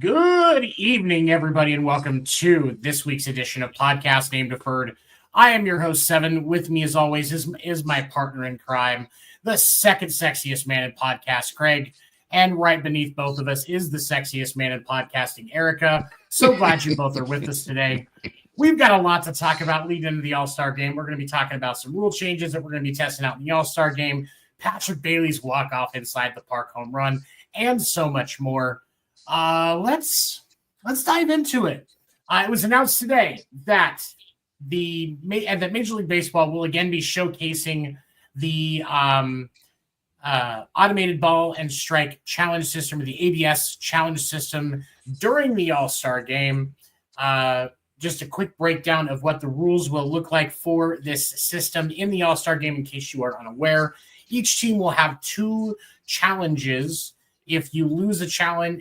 Good evening, everybody, and welcome to this week's edition of Podcast Named Deferred. I am your host, Seven. With me, as always, is my partner in crime, the second sexiest man in podcast, Craig. And right beneath both of us is the sexiest man in podcasting, Erika. So glad you both are with us today. We've got a lot to talk about leading into the All-Star game. We're going to be talking about some rule changes that we're going to be testing out in the All-Star game, Patrick Bailey's walk-off inside the park home run, and so much more. Let's dive into it. It was announced today that that Major League Baseball will again be showcasing the automated ball and strike challenge system, or the ABS challenge system, during the All-Star game. Just a quick breakdown of what the rules will look like for this system in the All-Star game, in case you are unaware. Each team will have two challenges. If you lose the challenge,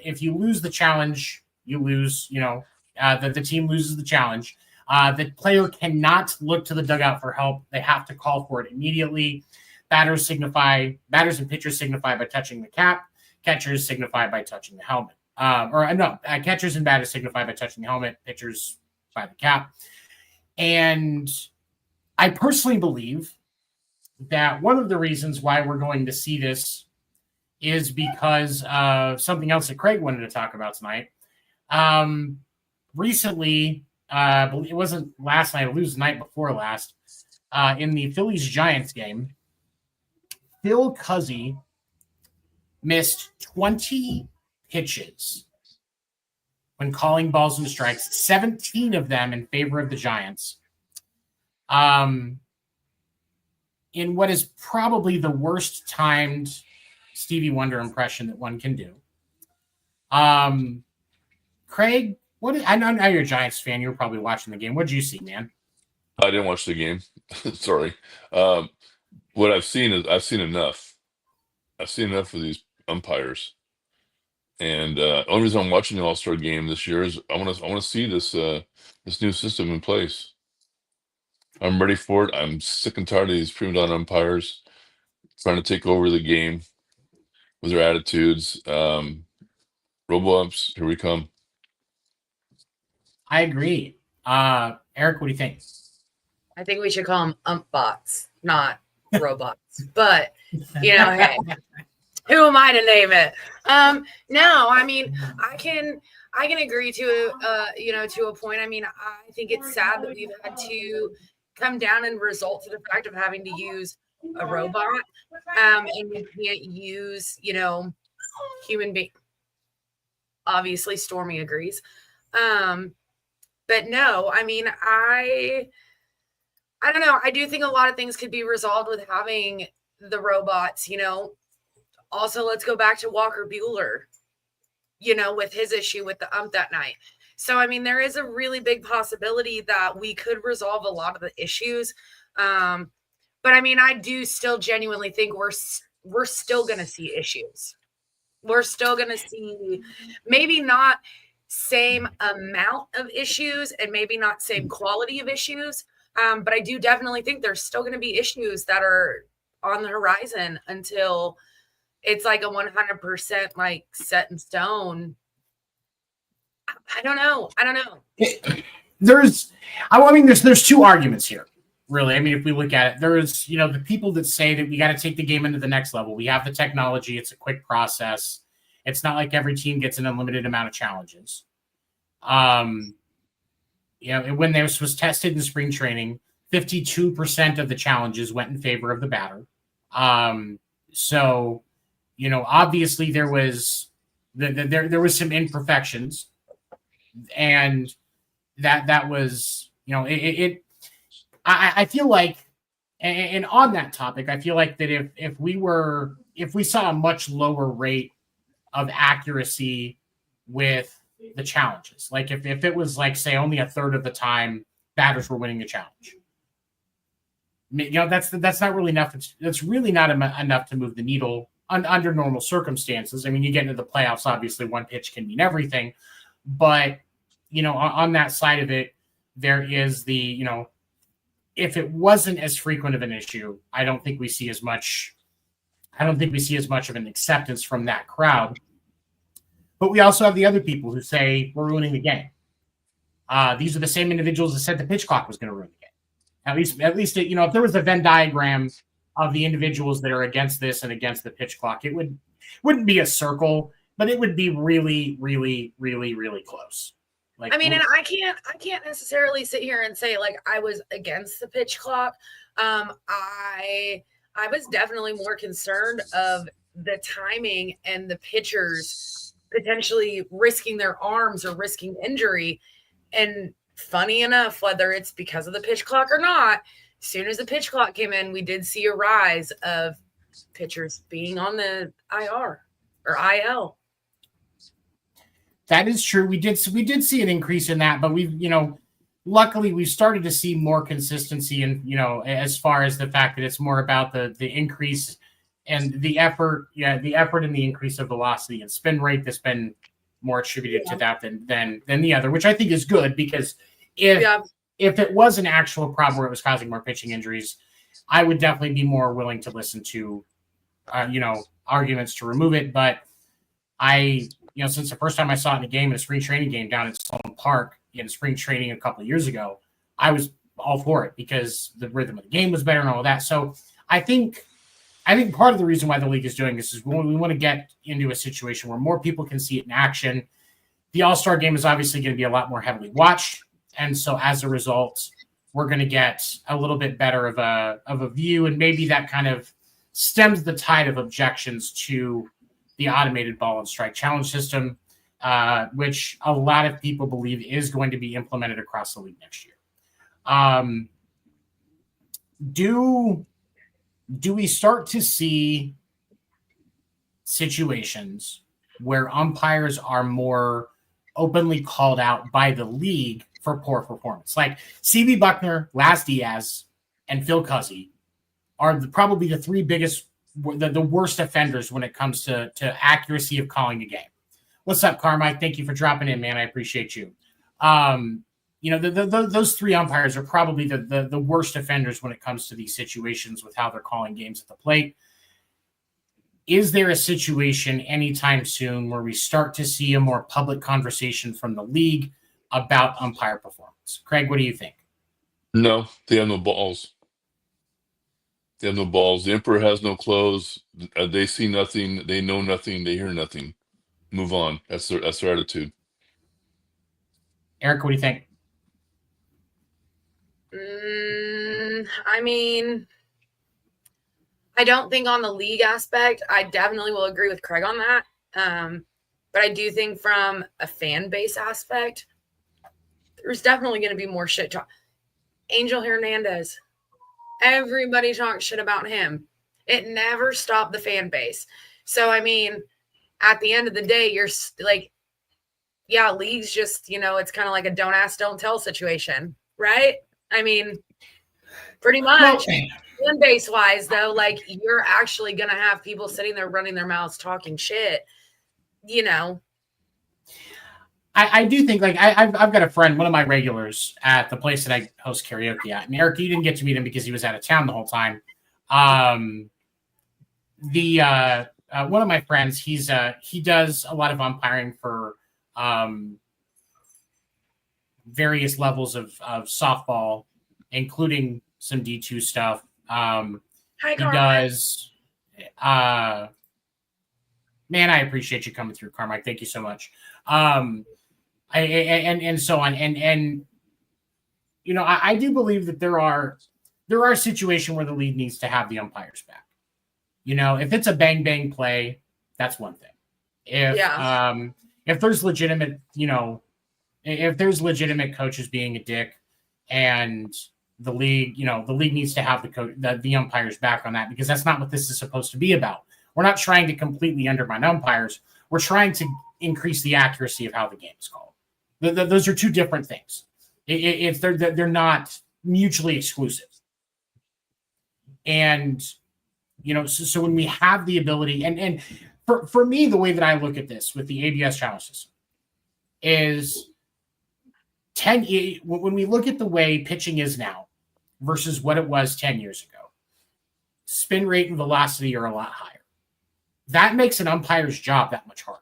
you lose, the team loses the challenge. The player cannot look to the dugout for help. They have to call for it immediately. Batters and pitchers signify by touching the cap. Catchers signify by touching the helmet. Catchers and batters signify by touching the helmet. Pitchers by the cap. And I personally believe that one of the reasons why we're going to see this is because of something else that Craig wanted to talk about tonight. Recently, it wasn't last night, it was the night before last, in the Phillies-Giants game, Phil Cuzzi missed 20 pitches when calling balls and strikes, 17 of them in favor of the Giants. In what is probably the worst timed Stevie Wonder impression that one can do. Craig, I know you're a Giants fan. You were probably watching the game. What did you see, man? I didn't watch the game. Sorry. What I've seen is enough. I've seen enough of these umpires. And the only reason I'm watching the All-Star game this year is I want to see this new system in place. I'm ready for it. I'm sick and tired of these prima donna umpires trying to take over the game with their attitudes. Robo-umps, here we come. I agree. Eric, what do you think? I think we should call them ump bots, not robots. But, hey, who am I to name it? No, I mean, I can agree to, to a point. I mean, I think it's sad that we've had to come down and result to the fact of having to use a robot, and we can't use, human being. Obviously, Stormy agrees. But no, I mean, I don't know. I do think a lot of things could be resolved with having the robots, Also, let's go back to Walker Buehler, with his issue with the ump that night. So, I mean, there is a really big possibility that we could resolve a lot of the issues. But, I mean, I do still genuinely think we're still going to see issues. We're still going to see maybe not same amount of issues and maybe not same quality of issues, But I do definitely think there's still going to be issues that are on the horizon until it's like a 100% like set in stone. I don't know. There's two arguments here, really. I mean, if we look at it, there's, the people that say that we got to take the game into the next level. We have the technology. It's a quick process. It's not like every team gets an unlimited amount of challenges. When this was tested in spring training, 52% of the challenges went in favor of the batter. Obviously there was there was some imperfections, and that was, I feel like, and on that topic, I feel like that if we saw a much lower rate of accuracy with the challenges, like if it was like, say, only a third of the time batters were winning the challenge, that's not really enough. That's really not enough to move the needle under normal circumstances. I mean, you get into the playoffs, obviously one pitch can mean everything, but on that side of it, there is the, if it wasn't as frequent of an issue, I don't think we see as much of an acceptance from that crowd. But we also have the other people who say we're ruining the game. These are the same individuals that said the pitch clock was going to ruin the game. At least, if there was a Venn diagram of the individuals that are against this and against the pitch clock, it wouldn't be a circle, but it would be really, really, really, really close. And I can't necessarily sit here and say like I was against the pitch clock. I was definitely more concerned of the timing and the pitchers potentially risking their arms or risking injury. And funny enough, whether it's because of the pitch clock or not, as soon as the pitch clock came in, we did see a rise of pitchers being on the IR or IL. That is true. We did see an increase in that, but luckily we've started to see more consistency, and as far as the fact that it's more about the increase and the effort, the effort and the increase of velocity and spin rate that's been more attributed to that than the other, which I think is good, because if it was an actual problem where it was causing more pitching injuries, I would definitely be more willing to listen to arguments to remove it. But since the first time I saw it in a spring training game down at Sloan Park in spring training a couple of years ago, I was all for it because the rhythm of the game was better and all of that. So I think part of the reason why the league is doing this is we want to get into a situation where more people can see it in action. The All-Star game is obviously going to be a lot more heavily watched, and so as a result, we're going to get a little bit better of a view, and maybe that kind of stems the tide of objections to the automated ball and strike challenge system, which a lot of people believe is going to be implemented across the league next year. Do we start to see situations where umpires are more openly called out by the league for poor performance? Like CB Buckner, Laz Diaz, and Phil Cuzzy are probably the three biggest, the worst offenders when it comes to accuracy of calling a game. What's up, Carmike? Thank you for dropping in, man. I appreciate you. Those three umpires are probably the worst offenders when it comes to these situations with how they're calling games at the plate. Is there a situation anytime soon where we start to see a more public conversation from the league about umpire performance? Craig, what do you think? No, they have no balls. They have no balls. The emperor has no clothes. They see nothing. They know nothing. They hear nothing. Move on. That's their attitude. Erika, what do you think? I don't think on the league aspect, I definitely will agree with Craig on that. But I do think from a fan base aspect, there's definitely going to be more shit talk. Angel Hernandez, everybody talks shit about him. It never stopped the fan base. So, at the end of the day, you're like, yeah, league's just, it's kind of like a don't ask, don't tell situation, right? Pretty much. Fan base wise, though, like you're actually going to have people sitting there running their mouths talking shit, I do think like I've got a friend, one of my regulars at the place that I host karaoke at, and Eric, you didn't get to meet him because he was out of town the whole time. The one of my friends, he does a lot of umpiring for various levels of softball, including some D2 stuff. Hi, He Carmen. does. Man, I appreciate you coming through, Carmike. Thank you so much. And so on, and you know, I do believe that there are situations where the league needs to have the umpires back. You know, if it's a bang bang play, that's one thing. If there's legitimate, you know, if there's legitimate coaches being a dick, and the league, you know, the league needs to have the umpires back on that, because that's not what this is supposed to be about. We're not trying to completely undermine umpires. We're trying to increase the accuracy of how the game is called. Those are two different things. They're not mutually exclusive. And you know, so when we have the ability, and for me, the way that I look at this with the ABS challenge system is when we look at the way pitching is now versus what it was 10 years ago, spin rate and velocity are a lot higher. That makes an umpire's job that much harder.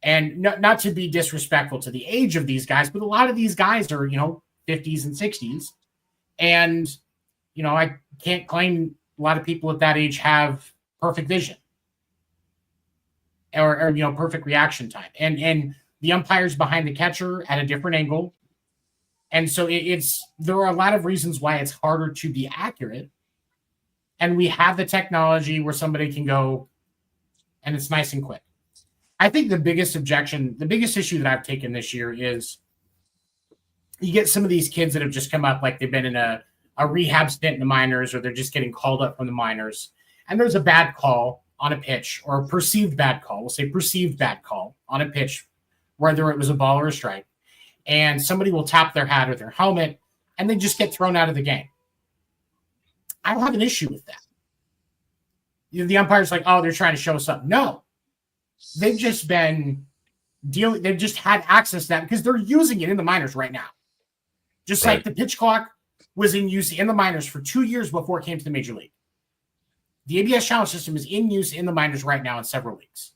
And not to be disrespectful to the age of these guys, but a lot of these guys are, you know, 50s and 60s. And, you know, I can't claim a lot of people at that age have perfect vision or you know, perfect reaction time. And the umpire's behind the catcher at a different angle. And so there are a lot of reasons why it's harder to be accurate. And we have the technology where somebody can go and it's nice and quick. I think the biggest issue that I've taken this year is you get some of these kids that have just come up like they've been in a rehab stint in the minors, or they're just getting called up from the minors. And there's a bad call on a pitch, or a perceived bad call. We'll say perceived bad call on a pitch, whether it was a ball or a strike. And somebody will tap their hat or their helmet and they just get thrown out of the game. I don't have an issue with that. You know, the umpire's like, oh, they're trying to show us something. No. They've just been dealing, they've just had access to that because they're using it in the minors right now. Just Right. like the pitch clock was in use in the minors for 2 years before it came to the major league. The ABS challenge system is in use in the minors right now in several leagues.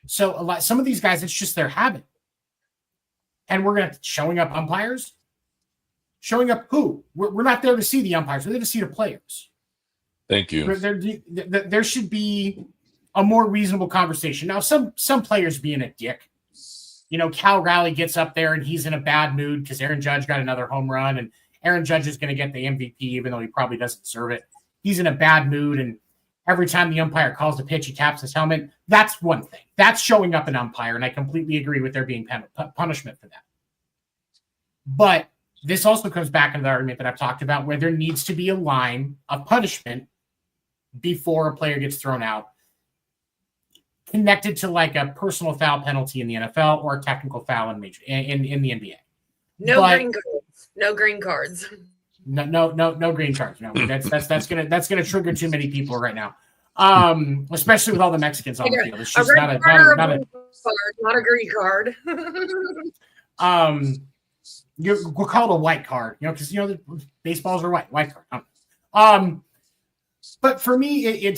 So some of these guys, it's just their habit. And we're going to showing up umpires. Showing up who? We're not there to see the umpires. We're there to see the players. Thank you. There should be a more reasonable conversation. Now, some players being a dick. You know, Cal Raleigh gets up there and he's in a bad mood because Aaron Judge got another home run, and Aaron Judge is going to get the MVP even though he probably doesn't deserve it. He's in a bad mood, and every time the umpire calls the pitch, he taps his helmet. That's one thing. That's showing up an umpire, and I completely agree with there being punishment for that. But this also comes back into the argument that I've talked about, where there needs to be a line of punishment before a player gets thrown out, connected to like a personal foul penalty in the NFL or a technical foul in the NBA. No green cards. No green cards. No green cards. No, that's gonna trigger too many people right now. Especially with all the Mexicans on the field. It's just not a green card. We'll call it a white card, you know, because you know the baseballs are white card. But for me,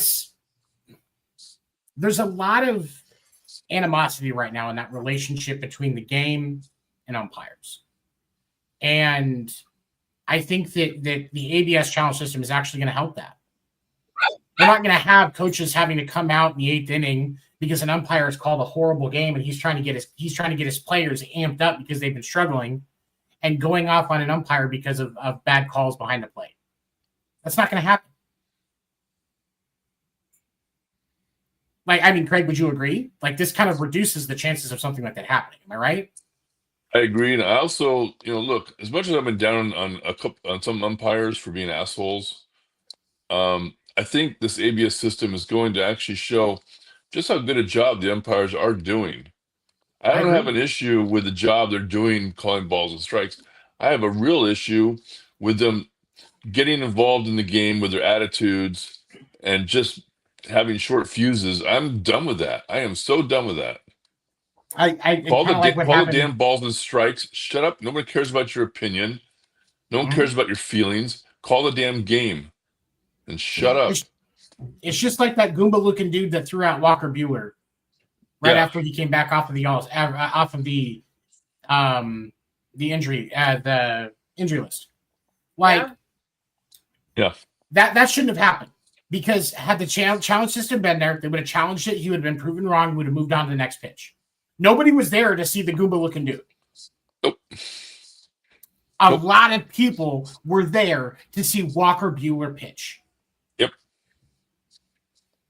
there's a lot of animosity right now in that relationship between the game and umpires. And I think that the ABS challenge system is actually going to help that. We're not going to have coaches having to come out in the 8th inning because an umpire has called a horrible game and he's trying to get his players amped up because they've been struggling, and going off on an umpire because of bad calls behind the plate. That's not going to happen. Like, I mean, Craig, would you agree? Like, this kind of reduces the chances of something like that happening. Am I right? I agree. And I also, you know, look, as much as I've been down on some umpires for being assholes, I think this ABS system is going to actually show just how good a job the umpires are doing. I don't have an issue with the job they're doing calling balls and strikes. I have a real issue with them getting involved in the game with their attitudes and just having short fuses. I'm done with that. I am so done with that. I Call kind of like what the happened. damn balls and strikes. Shut up. Nobody cares about your opinion. No one Mhm. cares about your feelings. Call the damn game and shut up. It's just like that Goomba looking dude that threw out Walker Buehler right Yeah. after he came back off of the injury list. Like Yeah. that shouldn't have happened, because had the challenge system been there, they would have challenged it. He would have been proven wrong. Would have moved on to the next pitch. Nobody was there to see the Goomba looking dude. Nope. A lot of people were there to see Walker Buehler pitch. Yep.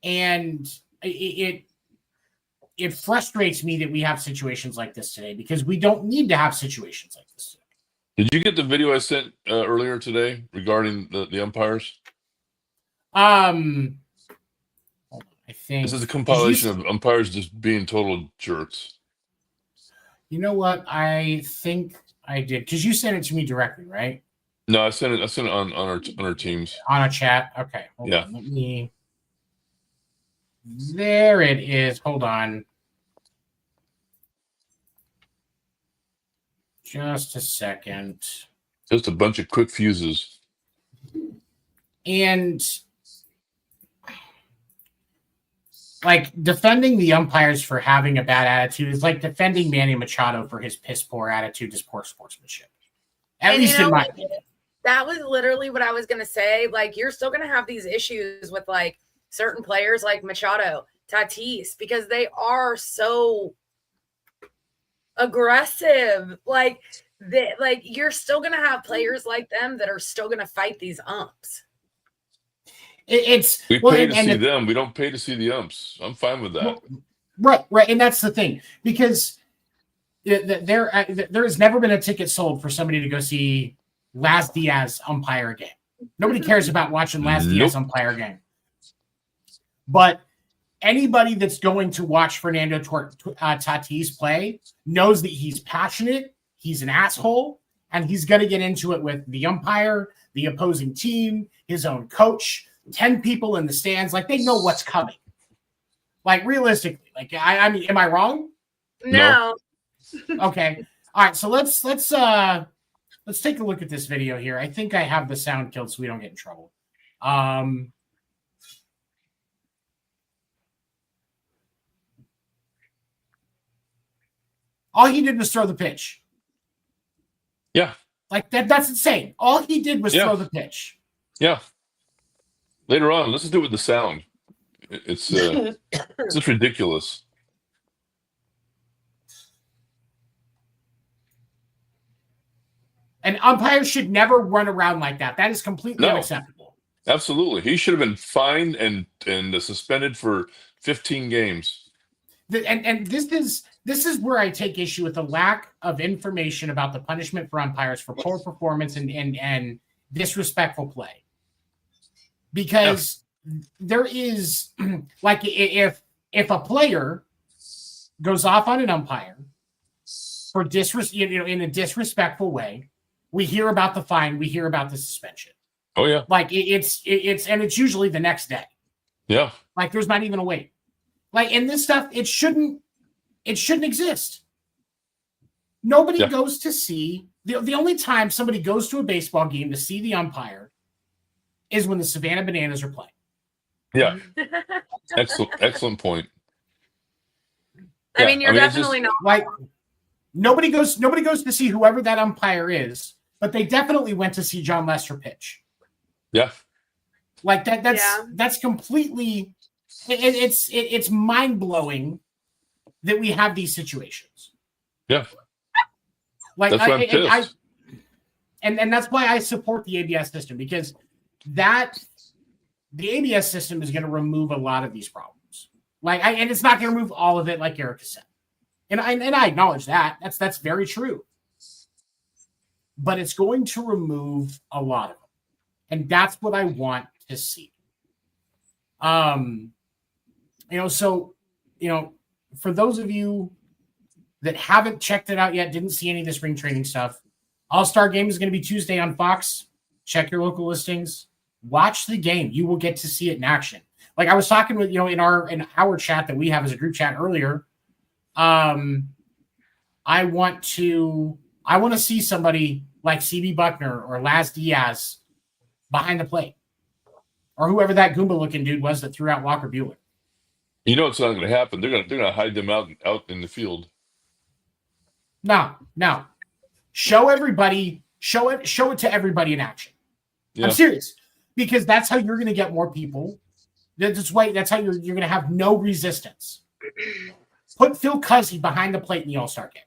And it frustrates me that we have situations like this today, because we don't need to have situations like this today. Did you get the video I sent earlier today regarding the umpires? Hold on, I think This is a compilation of umpires just being total jerks. You know what? I think I did, because you sent it to me directly, right? No, I sent it on our teams. On a chat. Okay. Hold Yeah. on. Let me. There it is. Hold on. Just a second. Just a bunch of quick fuses. And like, defending the umpires for having a bad attitude is like defending Manny Machado for his piss poor attitude, his poor sportsmanship. At least in my opinion. That was literally what I was going to say. Like, you're still going to have these issues with like certain players like Machado, Tatis, because they are so aggressive. Like you're still going to have players like them that are still going to fight these umps. We pay to see them. We don't pay to see the umps. I'm fine with that. Right. And that's the thing, because there has never been a ticket sold for somebody to go see Laz Diaz umpire a game. Nobody cares about watching Laz Diaz umpire a game. But anybody that's going to watch Fernando Tatis play knows that he's passionate, he's an asshole, and he's going to get into it with the umpire, the opposing team, his own coach, 10 people in the stands. Like, they know what's coming. Like, realistically, like, I mean, am I wrong? No. Okay. All right. So let's take a look at this video here. I think I have the sound killed so we don't get in trouble. All he did was throw the pitch. Yeah. Like that's insane. All he did was throw the pitch. Yeah. Later on, let's just do it with the sound. It's just ridiculous. And umpires should never run around like that. That is completely unacceptable. Absolutely. He should have been fined and suspended for 15 games. And this is where I take issue with the lack of information about the punishment for umpires for poor performance and disrespectful play. Because there is, like, if a player goes off on an umpire for in a disrespectful way, we hear about the fine, we hear about the suspension. Oh yeah. Like it's usually the next day. Yeah. Like, there's not even a wait. Like, in this stuff, it shouldn't exist. Nobody goes to see the only time somebody goes to a baseball game to see the umpire is when the Savannah Bananas are playing. Yeah. Excellent point. I mean, you're definitely not like, nobody goes to see whoever that umpire is, but they definitely went to see John Lester pitch. Yeah. Like that's completely it's mind-blowing that we have these situations. Yeah. Like, that's why I'm pissed. And that's why I support the ABS system, because the ABS system is going to remove a lot of these problems. Like, and it's not going to remove all of it, like Erika said. And I acknowledge that. That's very true. But it's going to remove a lot of them. And that's what I want to see. For those of you that haven't checked it out yet, didn't see any of this spring training stuff, All-Star Game is going to be Tuesday on Fox. Check your local listings. Watch the game. You will get to see it in action. Like, I was talking with, in our chat that we have as a group chat earlier, I want to see somebody like CB Buckner or Laz Diaz behind the plate, or whoever that Goomba looking dude was that threw out Walker Buehler. You know it's not going to happen. They're going to hide them out in the field. No. Show everybody. Show it to everybody in action. Yeah. I'm serious, because that's how you're going to get more people. That's how you're going to have no resistance. Put Phil Cuzzy behind the plate in the All-Star game.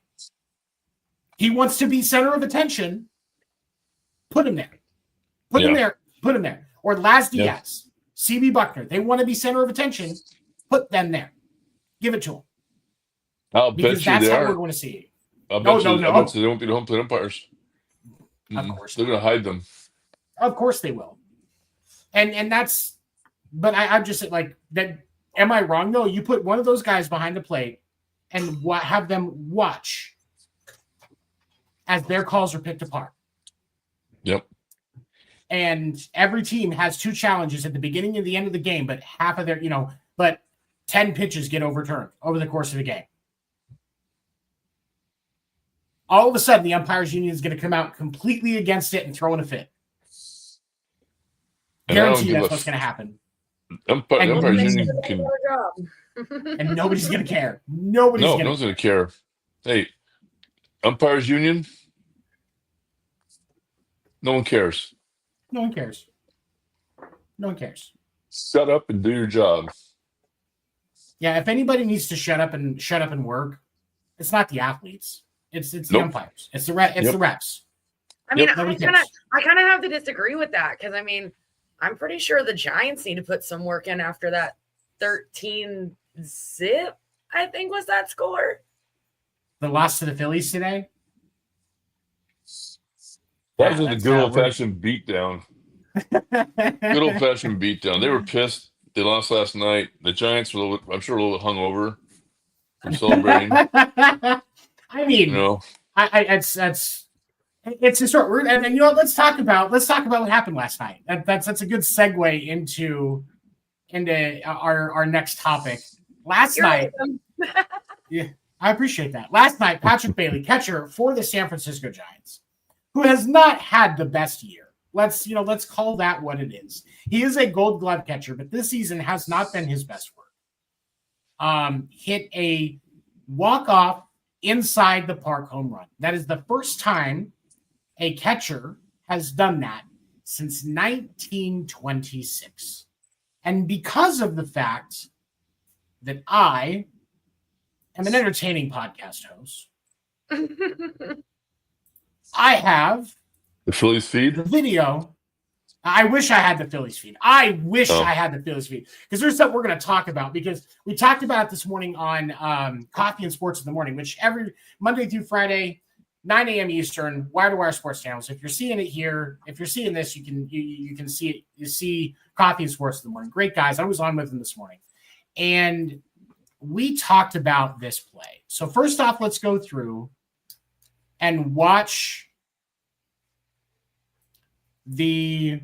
He wants to be center of attention. Put him there. Put him there. Or Laz Diaz, CB Buckner. They want to be center of attention. Put them there. Give it to them. I'll because bet you that's they how are. we're going to see it. I No. bet you they won't be the home plate umpires. Of course. They're going to hide them. Of course they will. And that's, but I'm just like, that. Am I wrong though? You put one of those guys behind the plate and have them watch as their calls are picked apart. Yep. And every team has 2 challenges at the beginning and the end of the game, but half of their, but 10 pitches get overturned over the course of the game. All of a sudden, the umpires union is going to come out completely against it and throw in a fit. Guarantee that's what's going to happen. Umpires union can, and nobody's going to care. No one's going to care. Hey, umpires union, no one cares. No one cares. No one cares. Shut up and do your job. Yeah, if anybody needs to shut up and work, it's not the athletes. It's the umpires. It's the refs. I mean, I kind of have to disagree with that, because I mean, I'm pretty sure the Giants need to put some work in after that 13-0, I think was that score. The loss to the Phillies today. That was a good old-fashioned beatdown. Good old-fashioned beatdown. They were pissed. They lost last night. The Giants were, I'm sure, a little bit hungover from celebrating. I mean, it's historic. And you know what? Let's talk about what happened last night. That's a good segue into our next topic. Last night, yeah, I appreciate that. Last night, Patrick Bailey, catcher for the San Francisco Giants, who has not had the best year. Let's call that what it is. He is a Gold Glove catcher, but this season has not been his best work. Hit a walk-off inside the park home run. That is the first time a catcher has done that since 1926. And because of the fact that I am an entertaining podcast host, I have the Phillies feed? The video. I wish I had the Phillies feed. I had the Phillies feed, because there's something we're going to talk about, because we talked about it this morning on Coffee and Sports in the Morning, which every Monday through Friday, 9 a.m. Eastern, wire-to-wire sports channels. If you're seeing it here, if you're seeing this, you can see it. You see Coffee and Sports in the Morning. Great guys. I was on with them this morning, and we talked about this play. So first off, let's go through and watch the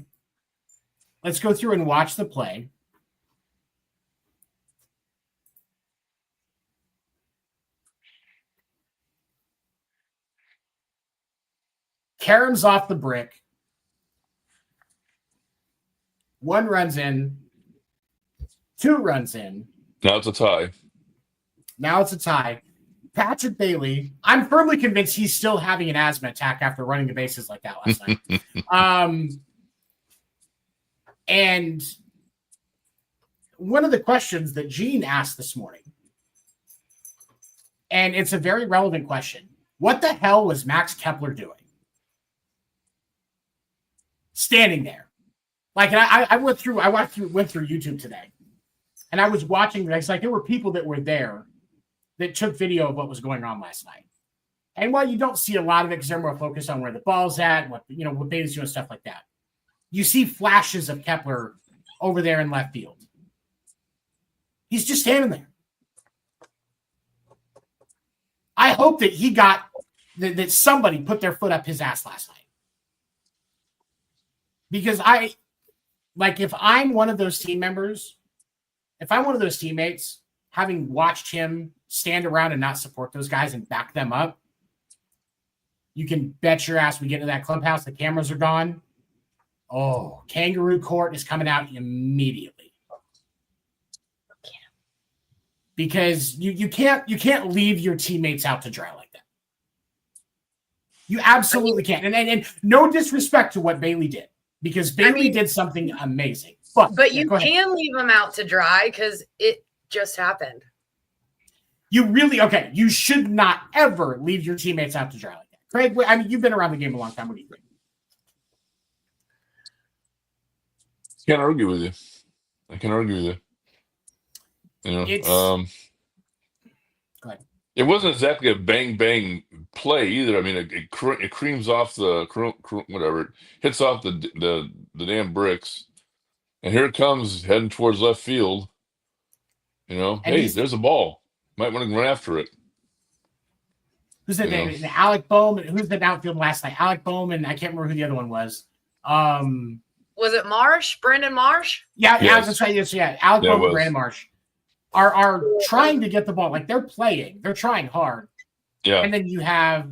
play. Karam's off the brick. 1 runs in. 2 runs in. Now it's a tie. Patrick Bailey, I'm firmly convinced he's still having an asthma attack after running the bases like that last night. And one of the questions that Gene asked this morning, and it's a very relevant question: what the hell was Max Kepler doing? Standing there. Like, and I went through YouTube today, and I was watching. It's like there were people that were there that took video of what was going on last night. And while you don't see a lot of it because they're more focused on where the ball's at, what Bailey's doing, stuff like that, you see flashes of Kepler over there in left field. He's just standing there. I hope that he got that somebody put their foot up his ass last night. Because if I'm one of those team members, if I'm one of those teammates, having watched him stand around and not support those guys and back them up, you can bet your ass we get into that clubhouse, the cameras are gone. Oh, kangaroo court is coming out immediately. Because you can't leave your teammates out to dry like that. You absolutely can't. And no disrespect to what Bailey did, because Bailey did something amazing. But you can leave them out to dry because it just happened. You should not ever leave your teammates out to dry like that. Craig, I mean, you've been around the game a long time. What do you think? Can't argue with you. I can argue with you. You know, go ahead. It wasn't exactly a bang bang play either. I mean, it creams off the whatever, it hits off the damn bricks, and here it comes heading towards left field. You know, and hey, there's a ball. Might want to run after it. Who's the name? Alec Bowman. Who's the outfield last night? Alec Bowman. I can't remember who the other one was. Was it Marsh? Brandon Marsh? Yeah, yes. That's right. Yes, yeah. Alec Bowman, Brandon Marsh are trying to get the ball. Like, they're playing. They're trying hard. Yeah. And then you have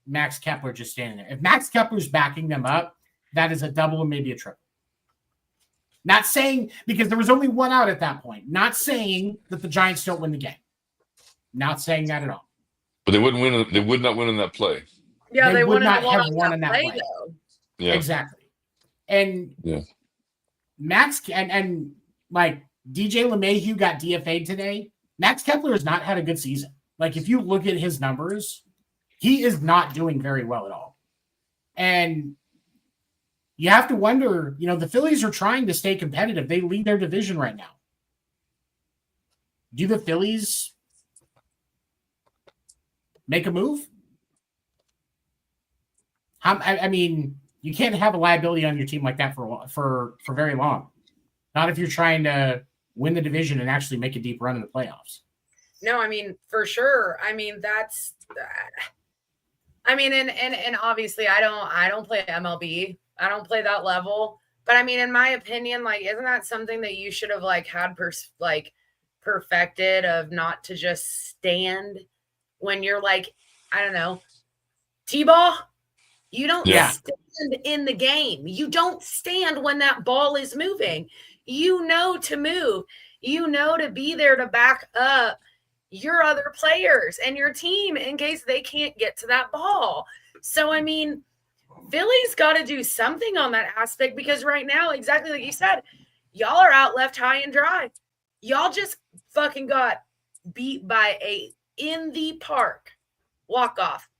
Max Kepler just standing there. If Max Kepler's backing them up, that is a double and maybe a triple. Not saying, because there was only one out at that point. Not saying that the Giants don't win the game. Not saying that at all. But they wouldn't win. They would not win in that play. Yeah, they would wouldn't not have have won in that play. Though. Yeah, exactly. And Max and like DJ LeMahieu got DFA'd today. Max Kepler has not had a good season. Like, if you look at his numbers, he is not doing very well at all. And you have to wonder, you know, the Phillies are trying to stay competitive. They lead their division right now. Do the Phillies make a move? I mean, you can't have a liability on your team like that for very long. Not if you're trying to win the division and actually make a deep run in the playoffs. No, I mean, for sure. I mean, that's. I mean, and obviously, I don't play MLB. I don't play that level. But I mean, in my opinion, like, isn't that something that you should have had perfected, of not to just stand when you're like, I don't know, T-ball? You don't stand in the game. You don't stand when that ball is moving. You know to move. You know to be there to back up your other players and your team in case they can't get to that ball. So, I mean, Philly's got to do something on that aspect, because right now, exactly like you said, y'all are out left high and dry. Y'all just fucking got beat by a in the park walk-off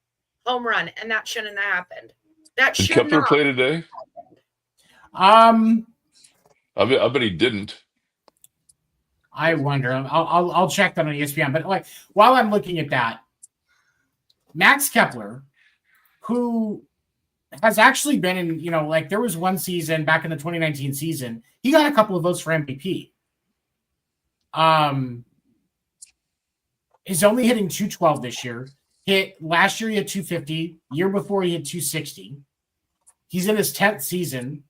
home run, and that shouldn't have happened. That should not. Did Kepler play today? I bet he didn't. I wonder. I'll check that on ESPN. But like, while I'm looking at that, Max Kepler, who has actually been in, you know, like, there was one season back in the 2019 season, he got a couple of votes for MVP. He's only hitting 212 this year. Last year he had 250. Year before he had 260. He's in his 10th season.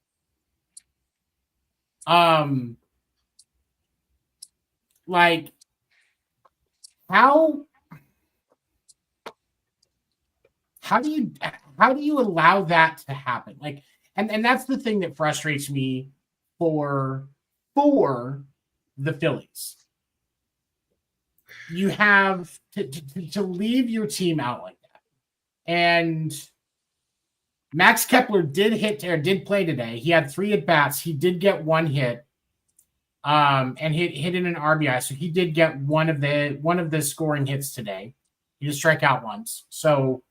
Like, how do you allow that to happen? Like, and that's the thing that frustrates me for the Phillies. You have to leave your team out like that. And Max Kepler did play today. He had 3 at-bats. He did get 1 hit. And hit in an RBI. So he did get one of the scoring hits today. He just struck out once. So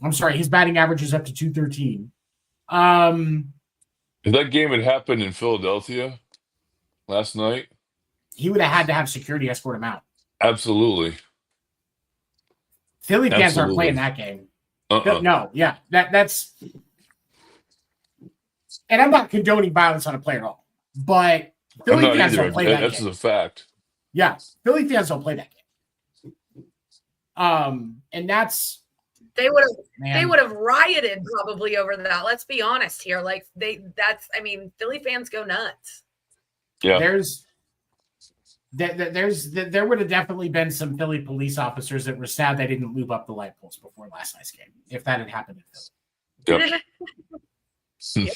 I'm sorry, his batting average is up to 213. If that game had happened in Philadelphia last night, he would have had to have security escort him out. Absolutely. Philly fans aren't playing that game. No, yeah. That's, and I'm not condoning violence on a player at all. But Philly fans don't play that game. That's a fact. Yeah, Philly fans don't play that game. And that's, they would have rioted probably over that. Let's be honest here. Like, I mean, Philly fans go nuts. Yeah. there would have definitely been some Philly police officers that were sad they didn't lube up the light poles before last night's game if that had happened in Philly. Yep.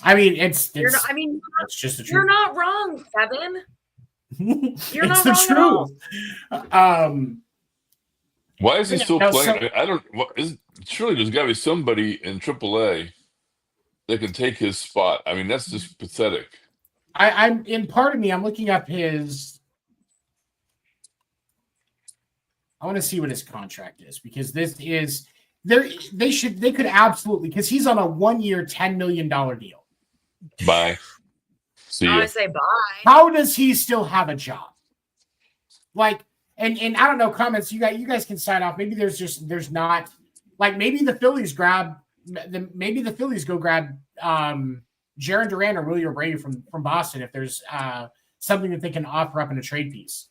I mean, it's not, I mean, it's just the truth. you're not wrong, Kevin. You're it's not the wrong at all. truth. Why is he Yeah, still no, playing? so- I don't. Surely there's got to be somebody in AAA that can take his spot. I mean, that's just pathetic. I'm in part of me. I'm looking up his. I want to see what his contract is because this is they could absolutely because he's on a 1-year $10 million deal. Bye. See I ya. want to say bye. How does he still have a job? Like, and I don't know, comments, you guys can sign off. Maybe there's not, like, maybe the Phillies go grab Jarren Duran or Willie Abreu from Boston if there's something that they can offer up in a trade piece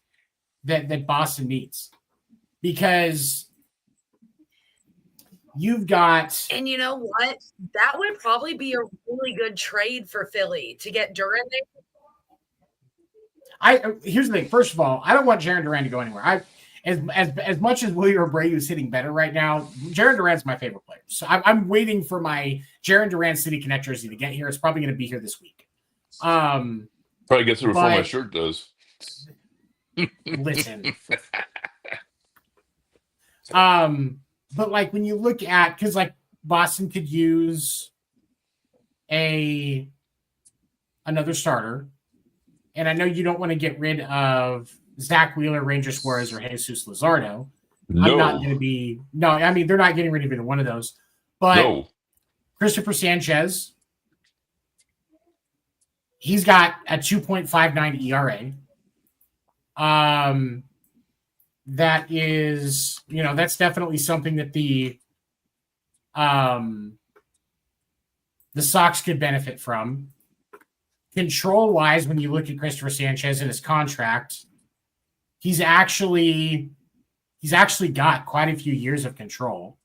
that Boston needs. Because you've got, And you know what? That would probably be a really good trade for Philly to get Duran there. Here's the thing. First of all, I don't want Jarren Duran to go anywhere. As much as Willie Abreu is hitting better right now, Jarren Duran's my favorite player. So I'm waiting for my Jarren Duran City Connect jersey to get here. It's probably going to be here this week. Probably gets here before my shirt does. Listen. But like when you look at, because like Boston could use another starter, and I know you don't want to get rid of Zach Wheeler, Ranger Suarez, or Jesus Luzardo. No. I'm not going to be I mean they're not getting rid of either one of those. But Christopher Sanchez, he's got a 2.59 ERA. That is, that's definitely something that the Sox could benefit from. Control wise, when you look at Christopher Sanchez and his contract, he's actually got quite a few years of control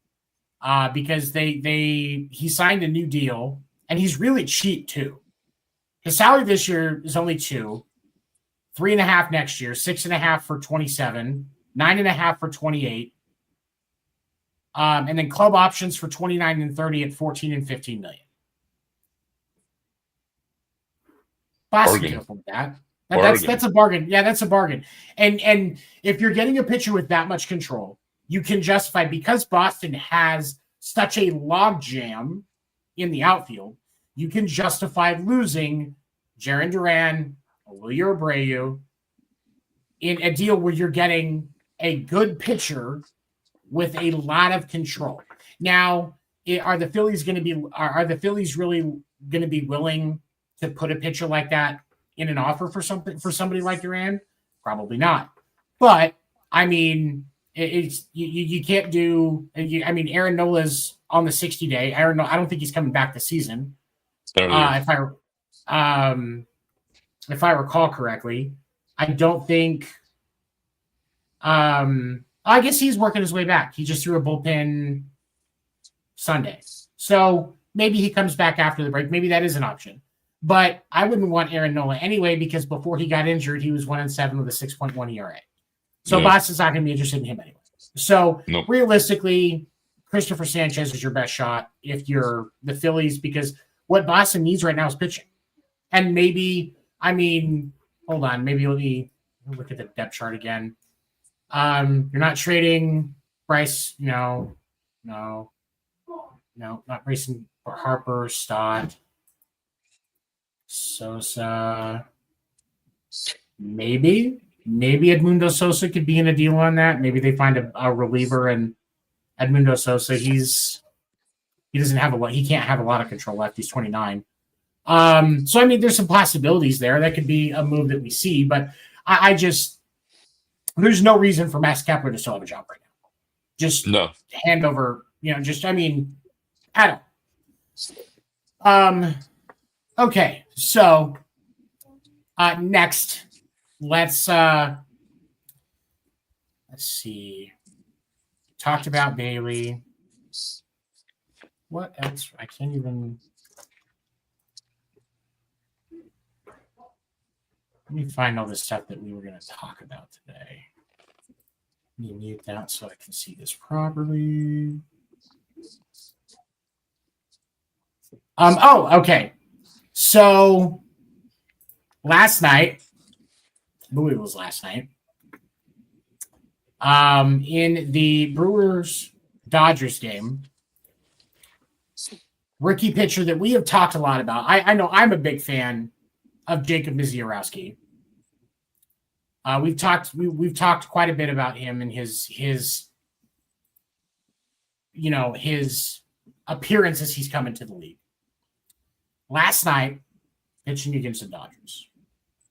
because he signed a new deal and he's really cheap too. His salary this year is only $2 million, $3.5 million next year, $6.5 million for 27, $9.5 million for 28, and then club options for 29 and 30 at 14 and 15 million. Boston can afford that. That's a bargain. Yeah, that's a bargain. And if you're getting a pitcher with that much control, you can justify, because Boston has such a logjam in the outfield, you can justify losing Jarren Duran or Willie Abreu in a deal where you're getting a good pitcher with a lot of control. Now, are the Phillies really going to be willing to put a pitcher like that in an offer for somebody like Duran? Probably not. But I mean, you can't do. I mean, Aaron Nola's on the 60-day. I don't think he's coming back this season. If I recall correctly, I don't think. I guess he's working his way back. He just threw a bullpen Sunday, so maybe he comes back after the break. Maybe that is an option. But I wouldn't want Aaron Nola anyway, because before he got injured, he was 1-7 with a 6.1 ERA. So Boston's not going to be interested in him anyway. So realistically, Christopher Sanchez is your best shot if you're the Phillies, because what Boston needs right now is pitching. And maybe, I mean, hold on, maybe let me look at the depth chart again. You're not trading Bryce. No, not Bryson Harper, Stott, Sosa. Maybe Edmundo Sosa could be in a deal on that. Maybe they find a reliever, and Edmundo Sosa, he doesn't have he can't have a lot of control left. He's 29. So I mean, there's some possibilities there. That could be a move that we see, but I just, there's no reason for Max Kepler to still have a job right now. Just hand over, I mean, I don't. Okay, so next, let's see. Talked about Bailey. What else? I can't even. Let me find all the stuff that we were going to talk about today. Let me mute that so I can see this properly. Okay. So last night, I believe it was last night, in the Brewers-Dodgers game, rookie pitcher that we have talked a lot about. I know I'm a big fan of Jacob Misiorowski. We've talked quite a bit about him and his appearance as he's come into the league. Last night, pitching against the Dodgers,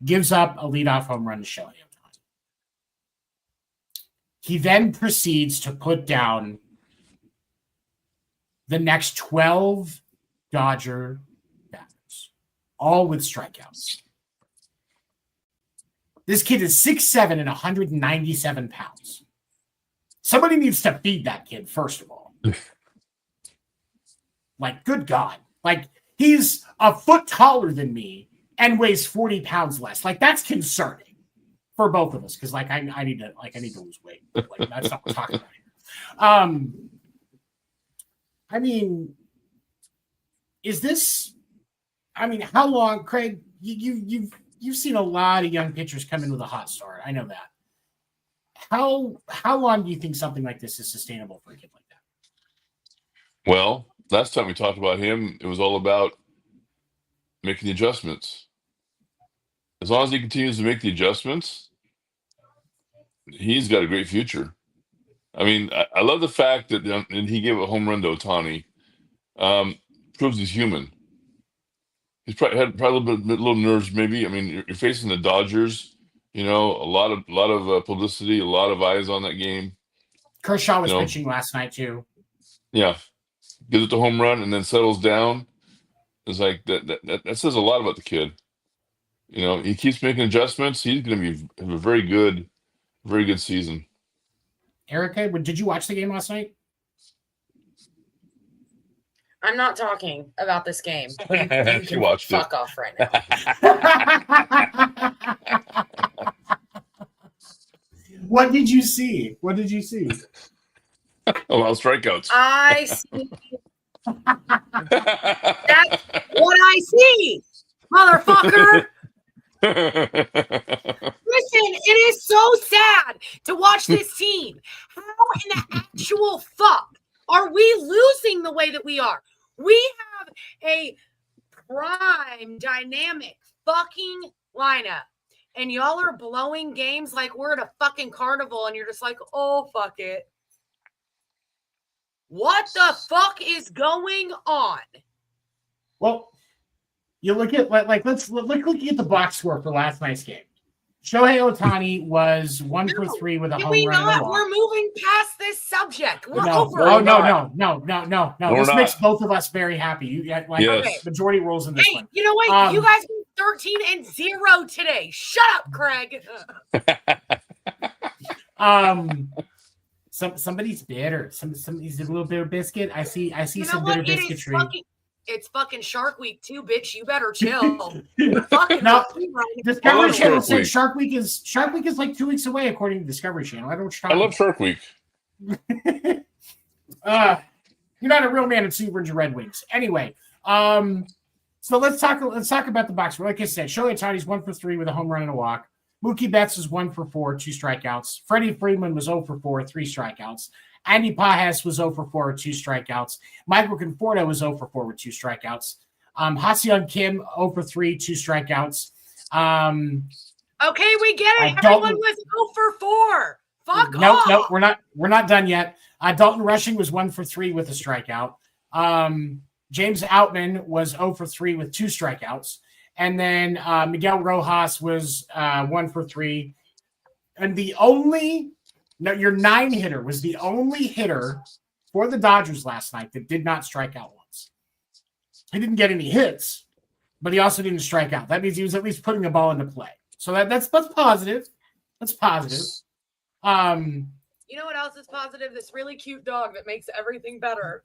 gives up a leadoff home run to Shohei Ohtani. He then proceeds to put down the next 12 Dodger batters, all with strikeouts. This kid is 6'7" and 197 pounds. Somebody needs to feed that kid, first of all. Like, good God. Like, he's a foot taller than me and weighs 40 pounds less. Like, that's concerning for both of us because, like, I need to lose weight. Like, that's not what we're talking about here. I mean, is this? I mean, how long, Craig? You've seen a lot of young pitchers come in with a hot start. I know that. How long do you think something like this is sustainable for a kid like that? Well, last time we talked about him, it was all about making the adjustments. As long as he continues to make the adjustments, he's got a great future. I mean, I love the fact that he gave a home run to Ohtani. Proves he's human. He's probably had a little nerves, maybe. I mean, you're facing the Dodgers. You know, a lot of publicity, a lot of eyes on that game. Kershaw was pitching last night too. Yeah, gives it the home run and then settles down. It's like that says a lot about the kid. You know, he keeps making adjustments. He's going to have a very good season. Erika, did you watch the game last night? I'm not talking about this game. She watched it. Fuck off right now. What did you see? A lot of strikeouts. I see. That's what I see, motherfucker. Listen, it is so sad to watch this team. How in the actual fuck are we losing the way that we are? We have a prime, dynamic fucking lineup. And y'all are blowing games like we're at a fucking carnival and you're just like, oh, fuck it. What the fuck is going on? Well, you look at let's look at the box score for last night's game. Shohei Ohtani was 1 for 3 with a home run and a walk. We're moving past this subject. We're no, over. Oh no. This makes both of us very happy. You get yes. Majority rules in this one. You know what? You guys were 13-0 today. Shut up, Craig. Somebody's bitter. Somebody's a little bitter biscuit. I see You know some what? bitter biscuitry. It's fucking Shark Week too, bitch. You better chill. No, Discovery Channel said Shark Week is like 2 weeks away, according to Discovery Channel. I don't know what you're talking love Shark Week. You're not a real man of Super and Red Wings. Anyway, so let's talk about the box score. Like I said, Shohei Ohtani's 1 for 3 with a home run and a walk. Mookie Betts is 1 for 4, 2 strikeouts. Freddie Freeman was 0 for 4, 3 strikeouts. Andy Pajes was 0 for 4 with 2 strikeouts. Michael Conforto was 0 for 4 with 2 strikeouts. Ha-Seong Kim 0 for 3, 2 strikeouts. Okay, we get it. Everyone was 0 for 4. Fuck off. Nope, we're not done yet. Dalton Rushing was 1 for 3 with a strikeout. James Outman was 0 for 3 with 2 strikeouts. And then Miguel Rojas was 1 for 3. And your 9-hitter was the only hitter for the Dodgers last night that did not strike out once. He didn't get any hits, but he also didn't strike out. That means he was at least putting the ball into play. So that's positive. That's positive. You know what else is positive? This really cute dog that makes everything better.